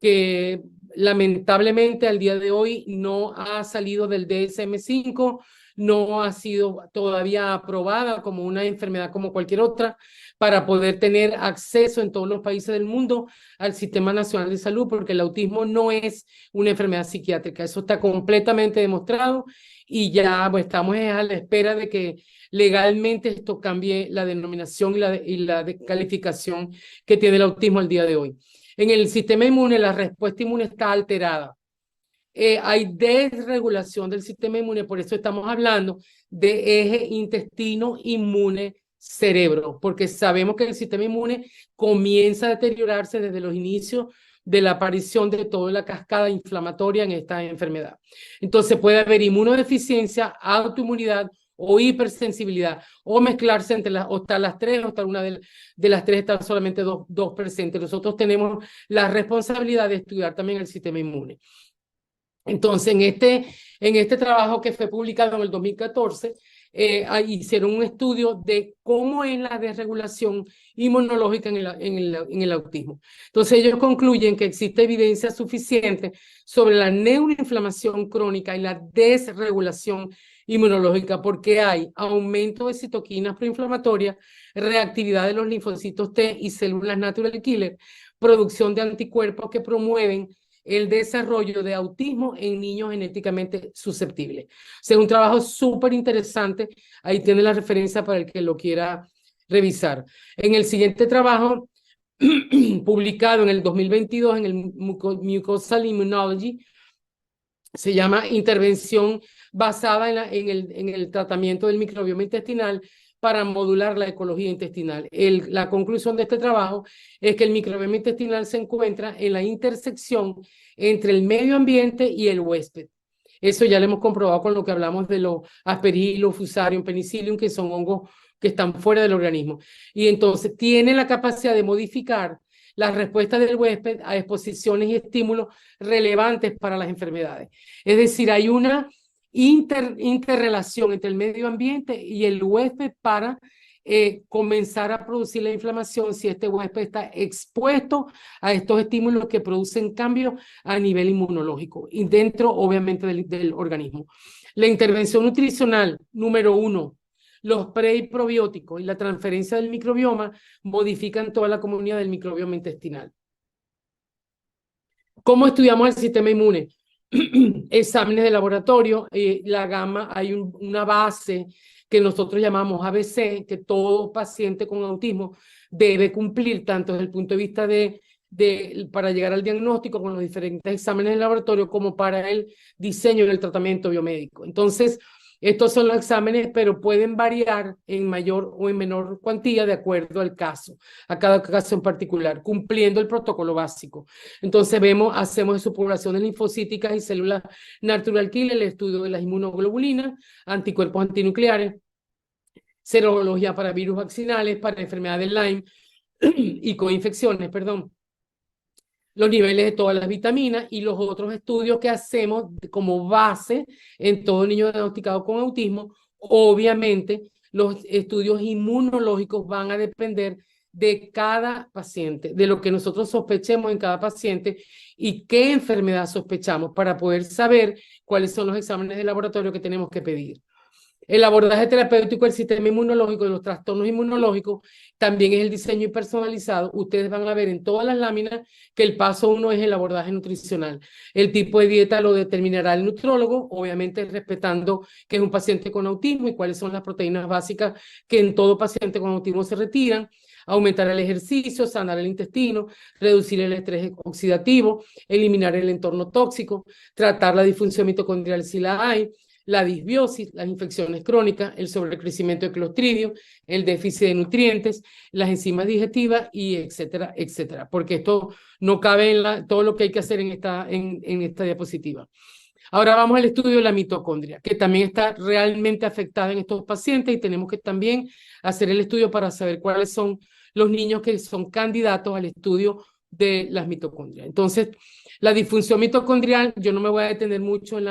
que lamentablemente al día de hoy no ha salido del DSM-5, no ha sido todavía aprobada como una enfermedad como cualquier otra para poder tener acceso en todos los países del mundo al Sistema Nacional de Salud, porque el autismo no es una enfermedad psiquiátrica. Eso está completamente demostrado y ya pues, estamos a la espera de que legalmente esto cambie la denominación y la calificación que tiene el autismo al día de hoy. En el sistema inmune, la respuesta inmune está alterada. Hay desregulación del sistema inmune, por eso estamos hablando de eje intestino inmune cerebro, porque sabemos que el sistema inmune comienza a deteriorarse desde los inicios de la aparición de toda la cascada inflamatoria en esta enfermedad. Entonces puede haber inmunodeficiencia, autoinmunidad o hipersensibilidad, o mezclarse o estar las tres, o estar una de las tres, estar solamente dos presentes. Nosotros tenemos la responsabilidad de estudiar también el sistema inmune. Entonces, en este trabajo que fue publicado en el 2014, hicieron un estudio de cómo es la desregulación inmunológica en el autismo. Entonces, ellos concluyen que existe evidencia suficiente sobre la neuroinflamación crónica y la desregulación inmunológica porque hay aumento de citoquinas proinflamatorias, reactividad de los linfocitos T y células natural killer, producción de anticuerpos que promueven el desarrollo de autismo en niños genéticamente susceptibles. O sea, es un trabajo súper interesante. Ahí tiene la referencia para el que lo quiera revisar. En el siguiente trabajo, publicado en el 2022 en el Mucosal Immunology, se llama Intervención basada en el tratamiento del microbioma intestinal para modular la ecología intestinal. La conclusión de este trabajo es que el microbioma intestinal se encuentra en la intersección entre el medio ambiente y el huésped. Eso ya lo hemos comprobado con lo que hablamos de los Aspergillus, Fusarium, Penicillium, que son hongos que están fuera del organismo. Y entonces tiene la capacidad de modificar las respuestas del huésped a exposiciones y estímulos relevantes para las enfermedades. Es decir, hay una interrelación entre el medio ambiente y el huésped para comenzar a producir la inflamación si este huésped está expuesto a estos estímulos que producen cambios a nivel inmunológico y dentro, obviamente, del organismo. La intervención nutricional, número 1, los pre y probióticos y la transferencia del microbioma modifican toda la comunidad del microbioma intestinal. ¿Cómo estudiamos el sistema inmune? Exámenes de laboratorio, la gama, hay una base que nosotros llamamos ABC, que todo paciente con autismo debe cumplir, tanto desde el punto de vista para llegar al diagnóstico con los diferentes exámenes de laboratorio, como para el diseño del tratamiento biomédico. Entonces, estos son los exámenes, pero pueden variar en mayor o en menor cuantía de acuerdo al caso, a cada caso en particular, cumpliendo el protocolo básico. Entonces hacemos supuraciones linfocíticas y células natural killer, el estudio de las inmunoglobulinas, anticuerpos antinucleares, serología para virus vaccinales, para enfermedades de Lyme y coinfecciones, perdón, los niveles de todas las vitaminas y los otros estudios que hacemos como base en todo niño diagnosticado con autismo. Obviamente, los estudios inmunológicos van a depender de cada paciente, de lo que nosotros sospechemos en cada paciente y qué enfermedad sospechamos para poder saber cuáles son los exámenes de laboratorio que tenemos que pedir. El abordaje terapéutico del sistema inmunológico, de los trastornos inmunológicos, también es el diseño personalizado. Ustedes van a ver en todas las láminas que el paso 1 es el abordaje nutricional. El tipo de dieta lo determinará el nutrólogo, obviamente respetando que es un paciente con autismo y cuáles son las proteínas básicas que en todo paciente con autismo se retiran. Aumentar el ejercicio, sanar el intestino, reducir el estrés oxidativo, eliminar el entorno tóxico, tratar la disfunción mitocondrial si la hay, la disbiosis, las infecciones crónicas, el sobrecrecimiento de Clostridium, el déficit de nutrientes, las enzimas digestivas y etcétera, etcétera. Porque esto no cabe en todo lo que hay que hacer en esta diapositiva. Ahora vamos al estudio de la mitocondria, que también está realmente afectada en estos pacientes y tenemos que también hacer el estudio para saber cuáles son los niños que son candidatos al estudio de las mitocondrias. Entonces, la disfunción mitocondrial, yo no me voy a detener mucho en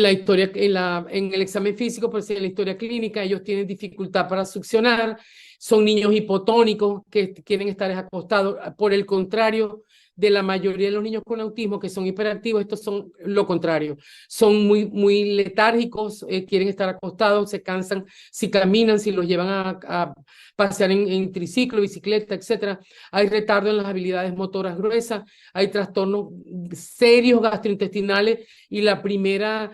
la historia, en el examen físico, pero sí en la historia clínica. Ellos tienen dificultad para succionar, son niños hipotónicos que quieren estar acostados. Por el contrario de la mayoría de los niños con autismo que son hiperactivos, estos son lo contrario, son muy letárgicos, quieren estar acostados, se cansan si caminan, si los llevan a pasear en triciclo, bicicleta, etcétera. Hay retardo en las habilidades motoras gruesas, hay trastornos serios gastrointestinales y la primera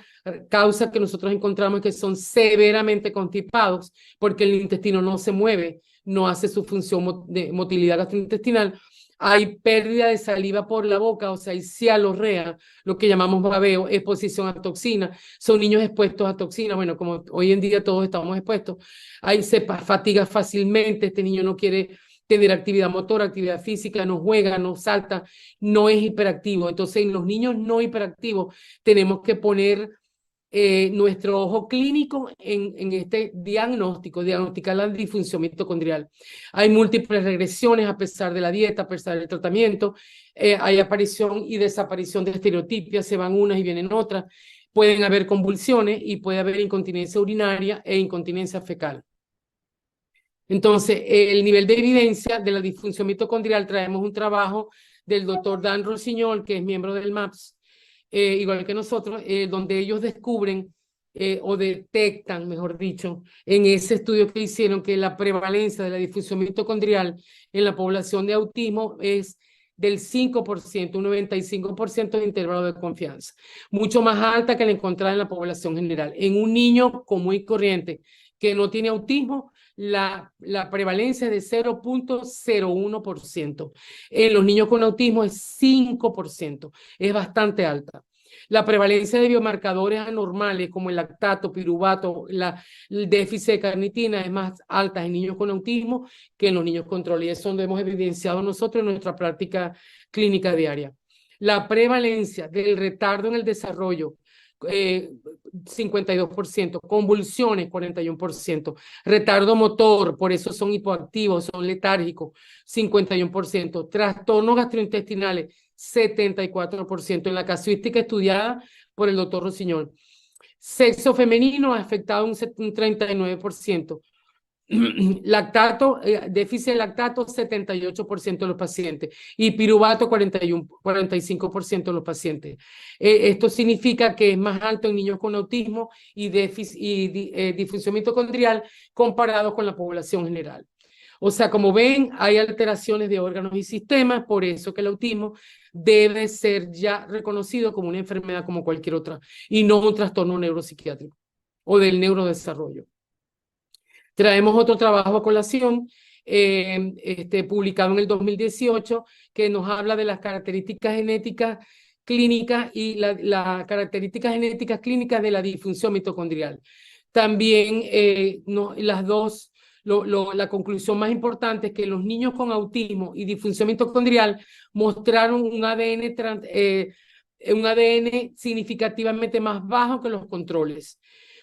causa que nosotros encontramos es que son severamente constipados porque el intestino no se mueve, no hace su función de motilidad gastrointestinal. Hay pérdida de saliva por la boca, o sea, hay cialorrea, lo que llamamos babeo, exposición a toxina. Son niños expuestos a toxinas, bueno, como hoy en día todos estamos expuestos. Ahí se fatiga fácilmente, este niño no quiere tener actividad motora, actividad física, no juega, no salta, no es hiperactivo. Entonces, en los niños no hiperactivos tenemos que poner nuestro ojo clínico en este diagnosticar la disfunción mitocondrial. Hay múltiples regresiones a pesar de la dieta, a pesar del tratamiento, hay aparición y desaparición de estereotipias, se van unas y vienen otras, pueden haber convulsiones y puede haber incontinencia urinaria e incontinencia fecal. Entonces, el nivel de evidencia de la disfunción mitocondrial, traemos un trabajo del doctor Dan Rossignol, que es miembro del MAPS, igual que nosotros, donde ellos descubren o detectan, mejor dicho, en ese estudio que hicieron que la prevalencia de la disfunción mitocondrial en la población de autismo es del 5%, un 95% de intervalo de confianza, mucho más alta que la encontrada en la población general. En un niño común y corriente que no tiene autismo, la prevalencia es de 0.01%. En los niños con autismo es 5%, es bastante alta. La prevalencia de biomarcadores anormales como el lactato, piruvato, el déficit de carnitina es más alta en niños con autismo que en los niños con TROL, y eso lo hemos evidenciado nosotros en nuestra práctica clínica diaria. La prevalencia del retardo en el desarrollo, 52%, convulsiones 41%, retardo motor, por eso son hipoactivos, son letárgicos, 51%, trastornos gastrointestinales, 74%, en la casuística estudiada por el doctor Rossignol. Sexo femenino afectado un 39%. Lactato, déficit de lactato, 78% de los pacientes, y piruvato, 45% de los pacientes. Esto significa que es más alto en niños con autismo y disfunción mitocondrial comparado con la población general. O sea, como ven, hay alteraciones de órganos y sistemas, por eso que el autismo debe ser ya reconocido como una enfermedad como cualquier otra, y no un trastorno neuropsiquiátrico o del neurodesarrollo. Traemos otro trabajo a colación, publicado en el 2018, que nos habla de las características genéticas clínicas y las características genéticas clínicas de la disfunción mitocondrial. También la conclusión más importante es que los niños con autismo y disfunción mitocondrial mostraron un ADN significativamente más bajo que los controles.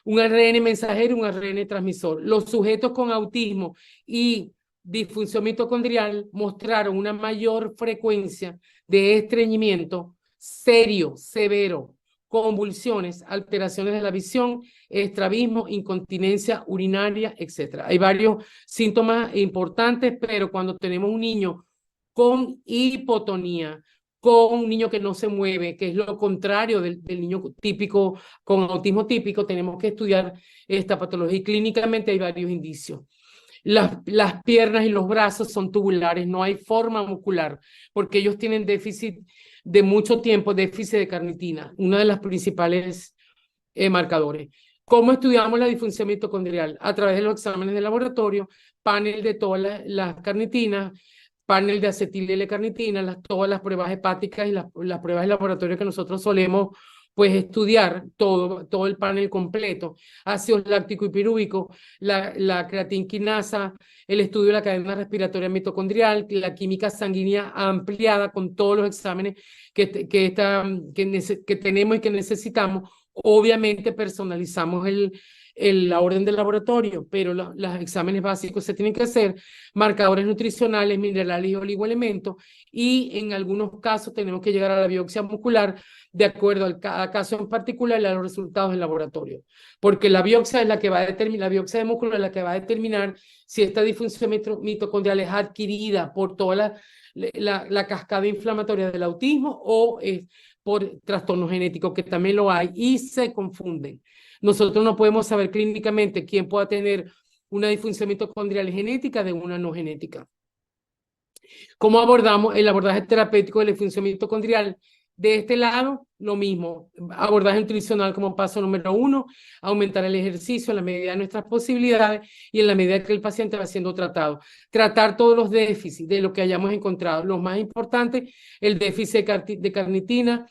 Un ARN mensajero y un ARN transmisor. Los sujetos con autismo y disfunción mitocondrial mostraron una mayor frecuencia de estreñimiento serio, severo, convulsiones, alteraciones de la visión, estrabismo, incontinencia urinaria, etc. Hay varios síntomas importantes, pero cuando tenemos un niño con hipotonía, con un niño que no se mueve, que es lo contrario del niño típico, con autismo típico, tenemos que estudiar esta patología, y clínicamente hay varios indicios. Las piernas y los brazos son tubulares, no hay forma muscular, porque ellos tienen déficit de mucho tiempo, déficit de carnitina, uno de los principales marcadores. ¿Cómo estudiamos la disfunción mitocondrial? A través de los exámenes de laboratorio, panel de todas las carnitinas, panel de acetil L-carnitina, todas las pruebas hepáticas y las pruebas de laboratorio que nosotros solemos pues estudiar, todo el panel completo, ácido láctico y pirúvico, la creatinquinasa, el estudio de la cadena respiratoria mitocondrial, la química sanguínea ampliada con todos los exámenes que tenemos y que necesitamos. Obviamente personalizamos la orden del laboratorio, pero los exámenes básicos se tienen que hacer, marcadores nutricionales, minerales y oligoelementos, y en algunos casos tenemos que llegar a la biopsia muscular de acuerdo a cada caso en particular y a los resultados del laboratorio, porque la biopsia es la que va a determinar, la biopsia de músculo es la que va a determinar si esta disfunción mitocondrial es adquirida por toda la cascada inflamatoria del autismo o es por trastornos genéticos, que también lo hay y se confunden. Nosotros no podemos saber clínicamente quién pueda tener una disfunción mitocondrial genética de una no genética. ¿Cómo abordamos el abordaje terapéutico de la disfunción mitocondrial? De este lado, lo mismo, abordaje nutricional como paso número 1, aumentar el ejercicio en la medida de nuestras posibilidades y en la medida que el paciente va siendo tratado. Tratar todos los déficits de lo que hayamos encontrado. Lo más importante, el déficit de carnitina,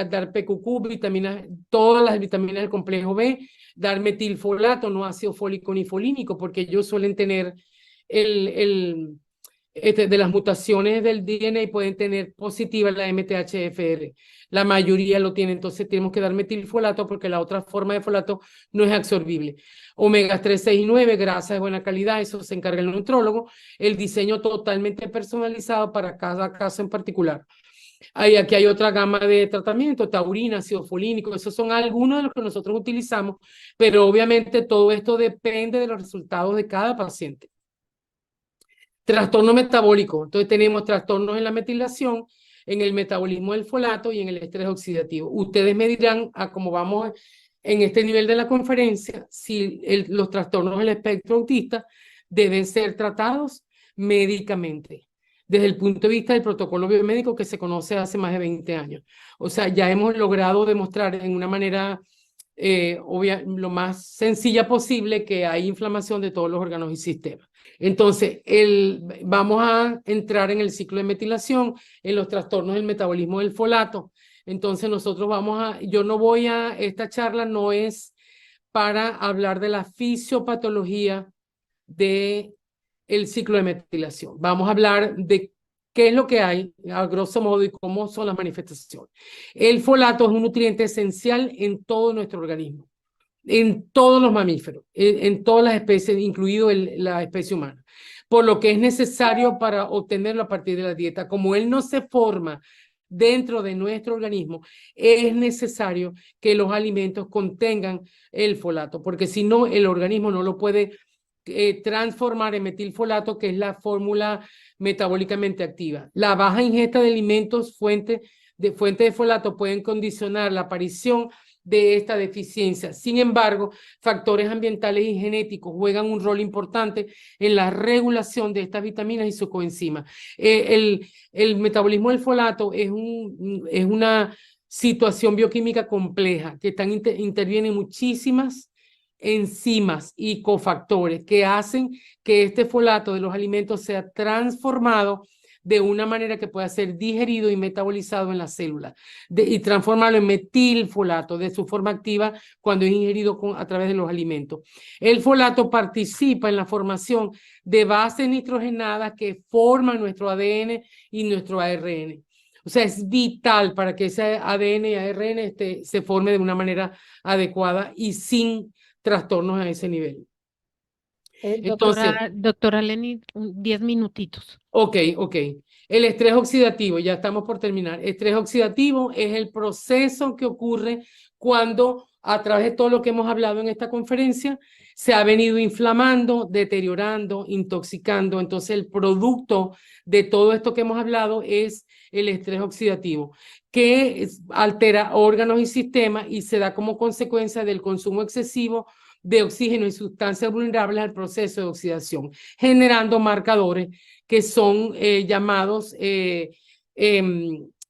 dar PQQ, vitaminas, todas las vitaminas del complejo B, dar metilfolato, no ácido fólico ni folínico, porque ellos suelen tener de las mutaciones del DNA pueden tener positiva la MTHFR. La mayoría lo tiene, entonces tenemos que dar metilfolato porque la otra forma de folato no es absorbible. Omega 3, 6 y 9, grasas de buena calidad, eso se encarga el nutrólogo. El diseño totalmente personalizado para cada caso en particular. Aquí hay otra gama de tratamiento, taurina, ácido folínico, esos son algunos de los que nosotros utilizamos, pero obviamente todo esto depende de los resultados de cada paciente. Trastorno metabólico, entonces tenemos trastornos en la metilación, en el metabolismo del folato y en el estrés oxidativo. Ustedes me dirán, a cómo vamos en este nivel de la conferencia, si los trastornos del espectro autista deben ser tratados médicamente, desde el punto de vista del protocolo biomédico que se conoce hace más de 20 años. O sea, ya hemos logrado demostrar en una manera lo más sencilla posible que hay inflamación de todos los órganos y sistemas. Entonces, vamos a entrar en el ciclo de metilación, en los trastornos del metabolismo del folato. Entonces nosotros esta charla no es para hablar de la fisiopatología de el ciclo de metilación. Vamos a hablar de qué es lo que hay, a grosso modo, y cómo son las manifestaciones. El folato es un nutriente esencial en todo nuestro organismo, en todos los mamíferos, en todas las especies, incluido la especie humana, por lo que es necesario para obtenerlo a partir de la dieta. Como él no se forma dentro de nuestro organismo, es necesario que los alimentos contengan el folato, porque si no, el organismo no lo puede transformar en metilfolato, que es la fórmula metabólicamente activa. La baja ingesta de alimentos fuente de folato pueden condicionar la aparición de esta deficiencia. Sin embargo, factores ambientales y genéticos juegan un rol importante en la regulación de estas vitaminas y su coenzima. El metabolismo del folato es una situación bioquímica compleja que intervienen muchísimas enzimas y cofactores que hacen que este folato de los alimentos sea transformado de una manera que pueda ser digerido y metabolizado en la célula y transformarlo en metilfolato de su forma activa cuando es ingerido a través de los alimentos. El folato participa en la formación de bases nitrogenadas que forman nuestro ADN y nuestro ARN. O sea, es vital para que ese ADN y ARN se forme de una manera adecuada y sin trastornos a ese nivel. Entonces, doctora Leni, 10 minutitos. ok. El estrés oxidativo, ya estamos por terminar. Estrés oxidativo es el proceso que ocurre cuando, a través de todo lo que hemos hablado en esta conferencia, se ha venido inflamando, deteriorando, intoxicando. Entonces, el producto de todo esto que hemos hablado es el estrés oxidativo, que altera órganos y sistemas y se da como consecuencia del consumo excesivo de oxígeno y sustancias vulnerables al proceso de oxidación, generando marcadores que son llamados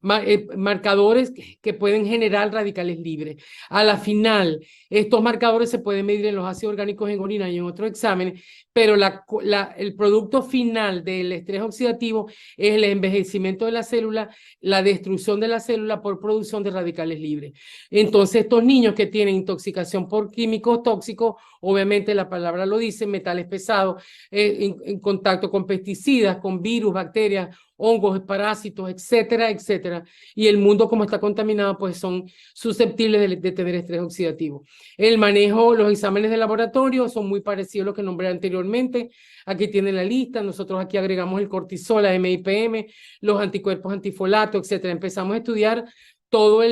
marcadores que pueden generar radicales libres. A la final, estos marcadores se pueden medir en los ácidos orgánicos en orina y en otros exámenes, pero el producto final del estrés oxidativo es el envejecimiento de la célula, la destrucción de la célula por producción de radicales libres. Entonces, estos niños que tienen intoxicación por químicos tóxicos, obviamente la palabra lo dice, metales pesados, en contacto con pesticidas, con virus, bacterias, hongos, parásitos, etcétera, etcétera. Y el mundo como está contaminado, pues son susceptibles de tener estrés oxidativo. El manejo, los exámenes de laboratorio son muy parecidos a lo que nombré anteriormente. Aquí tienen la lista. Nosotros aquí agregamos el cortisol, la MIPM, los anticuerpos antifolato, etcétera. Empezamos a estudiar todo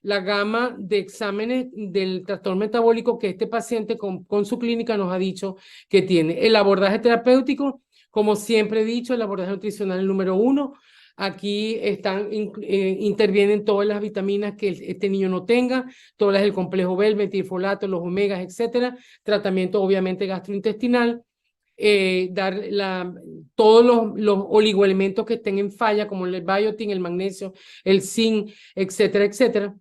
la gama de exámenes del trastorno metabólico que este paciente con su clínica nos ha dicho que tiene. El abordaje terapéutico, como siempre he dicho, el abordaje nutricional es el número 1. Aquí intervienen todas las vitaminas que este niño no tenga, todas las del complejo B, el metilfolato, los omegas, etcétera. Tratamiento obviamente gastrointestinal. Dar todos los oligoelementos que estén en falla, como el biotin, el magnesio, el zinc, etcétera, etcétera.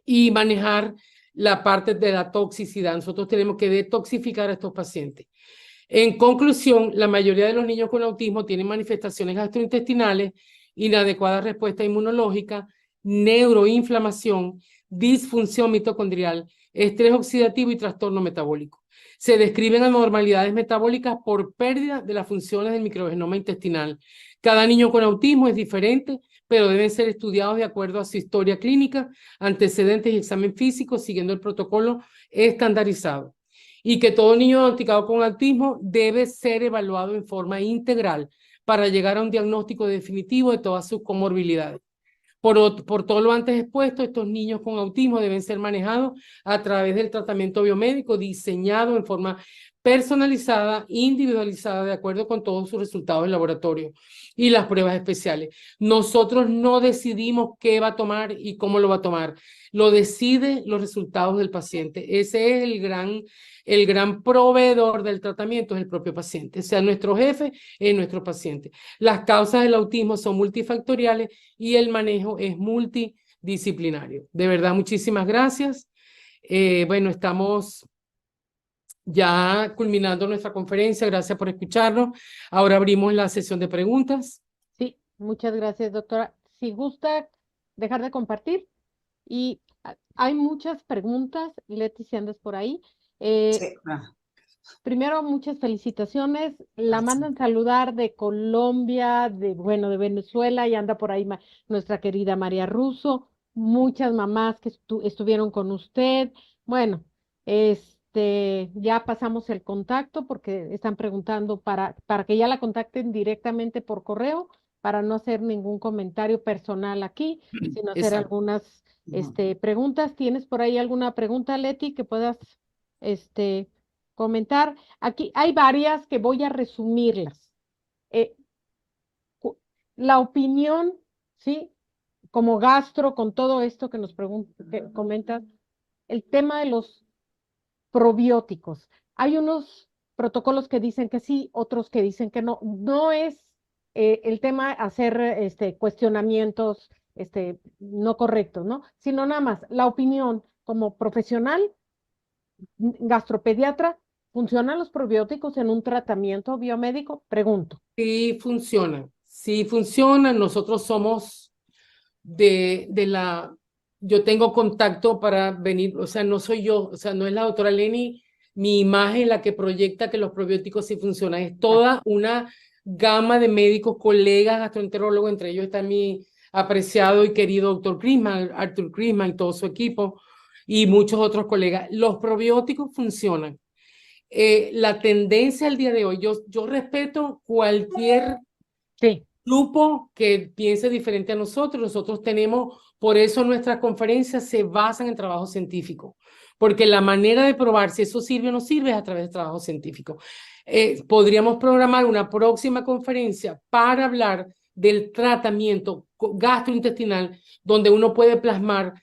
Y manejar la parte de la toxicidad. Nosotros tenemos que detoxificar a estos pacientes. En conclusión, la mayoría de los niños con autismo tienen manifestaciones gastrointestinales, inadecuada respuesta inmunológica, neuroinflamación, disfunción mitocondrial, estrés oxidativo y trastorno metabólico. Se describen anormalidades metabólicas por pérdida de las funciones del microgenoma intestinal. Cada niño con autismo es diferente, pero deben ser estudiados de acuerdo a su historia clínica, antecedentes y examen físico, siguiendo el protocolo estandarizado. Y que todo niño diagnosticado con autismo debe ser evaluado en forma integral para llegar a un diagnóstico definitivo de todas sus comorbilidades. Por todo lo antes expuesto, estos niños con autismo deben ser manejados a través del tratamiento biomédico diseñado en forma personalizada, individualizada, de acuerdo con todos sus resultados de laboratorio y las pruebas especiales. Nosotros no decidimos qué va a tomar y cómo lo va a tomar. Lo decide los resultados del paciente. Ese es el gran proveedor del tratamiento, es el propio paciente. O sea, nuestro jefe es nuestro paciente. Las causas del autismo son multifactoriales y el manejo es multidisciplinario. De verdad, muchísimas gracias. Bueno, estamos ya culminando nuestra conferencia. Gracias por escucharnos. Ahora abrimos la sesión de preguntas. Sí, muchas gracias, doctora. Si gusta dejar de compartir. Y hay muchas preguntas, Leti, si andas por ahí. Sí. Primero, muchas felicitaciones. La Gracias. mandan saludar de Colombia, bueno, de Venezuela, y anda por ahí nuestra querida María Russo, muchas mamás que estuvieron con usted. Bueno, ya pasamos el contacto porque están preguntando para que ya la contacten directamente por correo, para no hacer ningún comentario personal aquí, sino hacer Exacto. algunas Ujú. preguntas. ¿Tienes por ahí alguna pregunta, Leti, que puedas este, comentar? Aquí hay varias que voy a resumirlas. Eh, la opinión, ¿sí? Como gastro, con todo esto que nos que comentas, el tema de los probióticos. Hay unos protocolos que dicen que sí, otros que dicen que no. No es el tema hacer cuestionamientos no correctos, ¿no? Sino nada más la opinión como profesional, gastropediatra. ¿Funcionan los probióticos en un tratamiento biomédico? Pregunto. Sí funcionan, sí funcionan. Nosotros somos yo tengo contacto para venir, o sea, no soy yo, o sea, no es la doctora Leni, mi imagen la que proyecta que los probióticos sí funcionan, es toda una gama de médicos, colegas, gastroenterólogos, entre ellos está mi apreciado y querido doctor Crisman, Arthur Crisman y todo su equipo, y muchos otros colegas. Los probióticos funcionan. La tendencia al día de hoy, yo respeto cualquier Sí, grupo que piense diferente a nosotros. Nosotros tenemos, por eso nuestras conferencias se basan en trabajo científico, porque la manera de probar si eso sirve o no sirve es a través de trabajo científico. Podríamos programar una próxima conferencia para hablar del tratamiento gastrointestinal, donde uno puede plasmar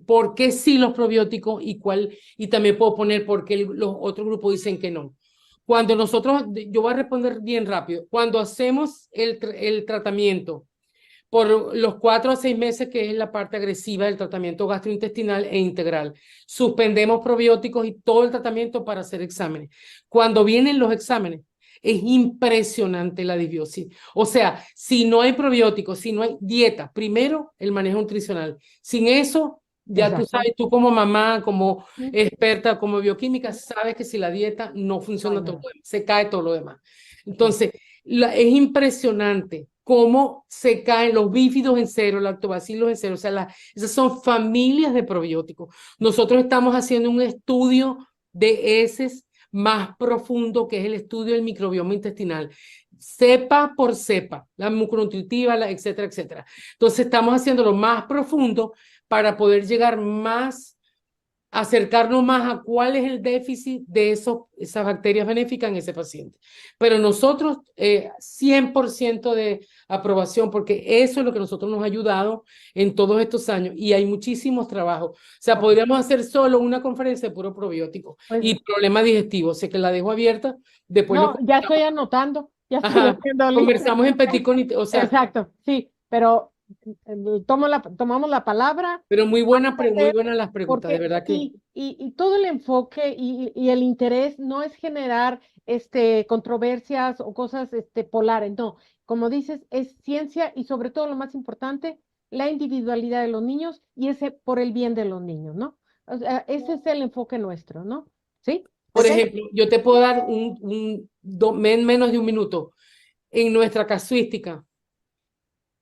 por qué sí los probióticos y también puedo poner por qué los otros grupos dicen que no. Cuando nosotros, yo voy a responder bien rápido, cuando hacemos el tratamiento por los 4 a 6 meses, que es la parte agresiva del tratamiento gastrointestinal e integral, suspendemos probióticos y todo el tratamiento para hacer exámenes. Cuando vienen los exámenes, es impresionante la disbiosis. O sea, si no hay probióticos, si no hay dieta, primero el manejo nutricional. Sin eso, ya tú exacto. sabes, tú como mamá, como experta, como bioquímica, sabes que si la dieta no funciona, No, todo no. lo demás, se cae todo lo demás. Entonces, es impresionante cómo se caen los bífidos en cero, lactobacilos en cero. O sea, esas son familias de probióticos. Nosotros estamos haciendo un estudio de heces más profundo, que es el estudio del microbioma intestinal, cepa por cepa, la muconutritiva, etcétera, etcétera. Entonces, estamos haciéndolo más profundo para poder llegar más, acercarnos más a cuál es el déficit de esas bacterias benéficas en ese paciente. Pero nosotros, 100% de aprobación, porque eso es lo que nosotros nos ha ayudado en todos estos años y hay muchísimos trabajos. O sea, Ok. podríamos hacer solo una conferencia de puro probiótico Pues y problemas digestivos. Sé que la dejo abierta, después lo no, ya estoy conversamos. anotando, ya estoy Ajá, haciendo lista. conversamos en petit comité, o sea, Exacto, sí, pero tomamos la palabra. pero muy Hacer, buenas las preguntas, de porque verdad que. sí, y todo el enfoque y el interés no es generar controversias o cosas polares, no. Como dices, es ciencia y sobre todo lo más importante, la individualidad de los niños y ese por el bien de los niños, ¿no? O sea, ese es el enfoque nuestro, ¿no? ¿Sí? Por ¿Ok? ejemplo, yo te puedo dar menos de un minuto. En nuestra casuística,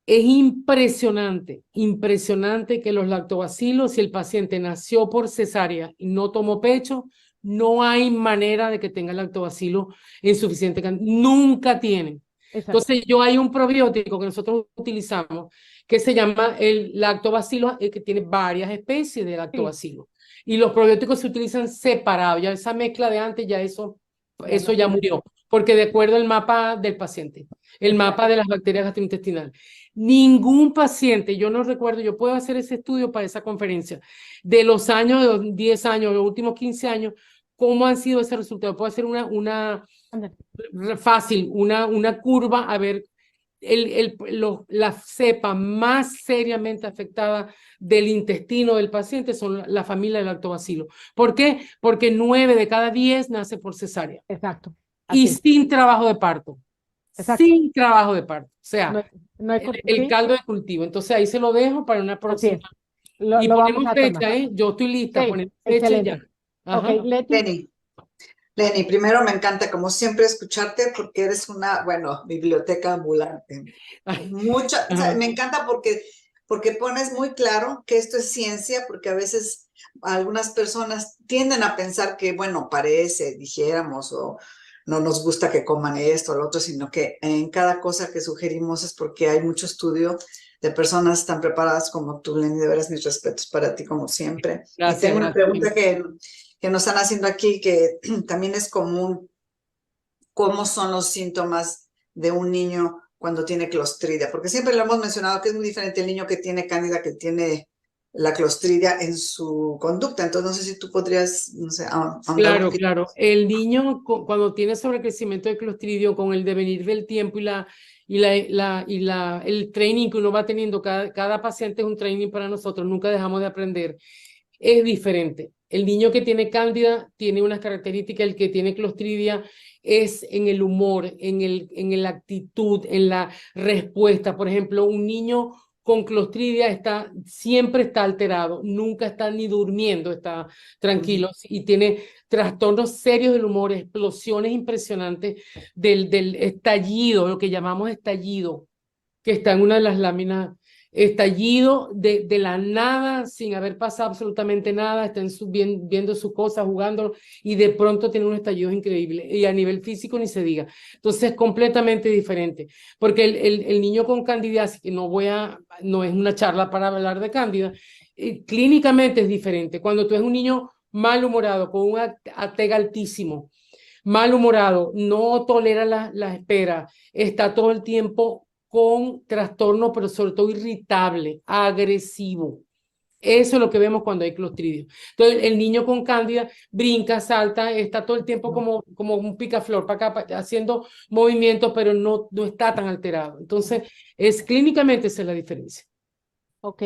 es impresionante, impresionante que los lactobacilos, si el paciente nació por cesárea y no tomó pecho, no hay manera de que tenga lactobacilo en suficiente cantidad. Nunca tienen. Exacto. Entonces, hay un probiótico que nosotros utilizamos que se llama el lactobacilo, que tiene varias especies de Sí, lactobacilo. Y los probióticos se utilizan separados. Ya esa mezcla de antes, ya ya no eso ya sirve. murió, porque de acuerdo al mapa del paciente, el Exacto. mapa de las bacterias gastrointestinales. Ningún paciente, yo no recuerdo, yo puedo hacer ese estudio para esa conferencia, de los años, de los 10 años, los últimos 15 años, cómo han sido ese resultado. Puedo hacer Ándale. fácil, una curva, a ver la cepa más seriamente afectada del intestino del paciente son la familia del lactobacilo. ¿Por qué? Porque 9 de cada 10 nace por cesárea Exacto. y Así es. sin trabajo de parto. Exacto. sin trabajo de parto. O sea, No hay, el ¿sí? caldo de cultivo. Entonces ahí se lo dejo para una Así próxima. es. Y Lo vamos ponemos a tomar. fecha, ¿eh? Yo estoy lista, Sí, ponemos fecha y ya. excelente. Ok, Ajá. Leti. Lenny, primero me encanta como siempre escucharte porque eres una, bueno, biblioteca ambulante. O sea, Ajá. me encanta porque pones muy claro que esto es ciencia, porque a veces algunas personas tienden a pensar que, bueno, parece, dijéramos, o no nos gusta que coman esto o lo otro, sino que en cada cosa que sugerimos es porque hay mucho estudio de personas tan preparadas como tú, Lenny. De veras, mis respetos para ti, como siempre. Y Gracias, tengo una gracias. pregunta que nos están haciendo aquí, que también es común. ¿Cómo son los síntomas de un niño cuando tiene clostridia? Porque siempre lo hemos mencionado que es muy diferente el niño que tiene cándida que tiene la clostridia en su conducta. Entonces, no sé si tú podrías, no sé, ahondar un Claro, poquito. claro. El niño cuando tiene sobrecrecimiento de Clostridio con el devenir del tiempo el training que uno va teniendo, cada paciente es un training para nosotros, nunca dejamos de aprender, es diferente. El niño que tiene cándida tiene unas características, el que tiene Clostridia es en el humor, en la actitud, en la respuesta. Por ejemplo, un niño con Clostridia siempre está alterado, nunca está ni durmiendo, está tranquilo y tiene trastornos serios del humor, explosiones impresionantes del estallido, lo que llamamos estallido, que está en una de las láminas, estallido de la nada, sin haber pasado absolutamente nada, está viendo sus cosas, jugando, y de pronto tiene un estallido increíble, y a nivel físico ni se diga. Entonces es completamente diferente, porque el niño con candidiasis, que no es una charla para hablar de cándida, clínicamente es diferente. Cuando tú eres un niño malhumorado, con un ATEG altísimo, malhumorado, no tolera la espera, está todo el tiempo con trastorno, pero sobre todo irritable, agresivo. Eso es lo que vemos cuando hay clostridio. Entonces, el niño con cándida brinca, salta, está todo el tiempo como un picaflor para acá, haciendo movimientos, pero no está tan alterado. Entonces, clínicamente esa es la diferencia. Ok,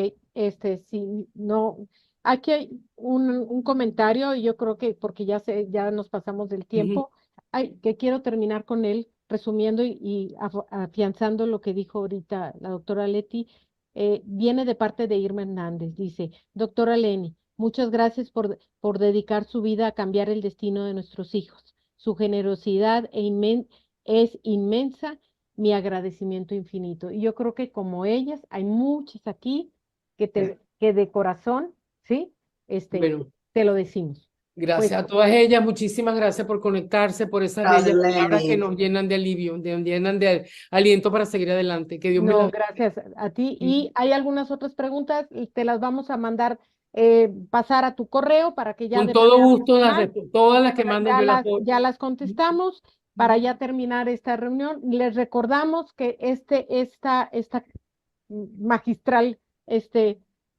sí, no, aquí hay un comentario y yo creo que porque ya nos pasamos del tiempo, que quiero terminar con él resumiendo y afianzando lo que dijo ahorita la doctora Leti. Viene de parte de Irma Hernández, dice: doctora Leni, muchas gracias por dedicar su vida a cambiar el destino de nuestros hijos. Su generosidad es inmensa, mi agradecimiento infinito. Y yo creo que como ellas, hay muchas aquí que de corazón, ¿sí? Bueno, Te lo decimos. Pues gracias a todas ellas, muchísimas gracias por conectarse, por esas Gracias, bellas palabras que Lenny. nos llenan de alivio, nos llenan de aliento para seguir adelante. Que Dios me no, las gracias a ti. bendiga. Y hay algunas otras preguntas y te las vamos a mandar, pasar a tu correo para que ya Con de todo manera gusto, personal todas las que manden yo las puedo. ya las contestamos para ya terminar esta reunión. Les recordamos que esta magistral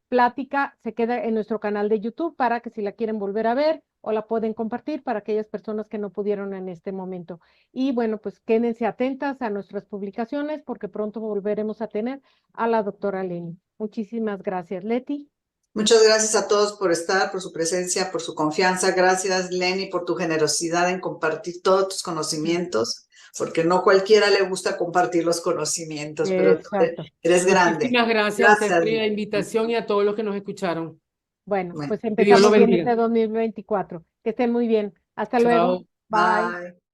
plática se queda en nuestro canal de YouTube para que si la quieren volver a ver o la pueden compartir para aquellas personas que no pudieron en este momento. Y bueno, pues quédense atentas a nuestras publicaciones porque pronto volveremos a tener a la doctora Leni. Muchísimas gracias, Leti. Muchas gracias a todos por estar, por su presencia, por su confianza. Gracias, Lenny, por tu generosidad en compartir todos tus conocimientos, porque no cualquiera le gusta compartir los conocimientos, pero tú Exacto. eres grande. Muchísimas gracias a usted Gracias, por la Lenny. invitación y a todos los que nos escucharon. Bueno, Bueno, pues Que Dios lo empezamos bien bendiga. este 2024. Que estén muy bien. Hasta luego. Chao. Bye. bye.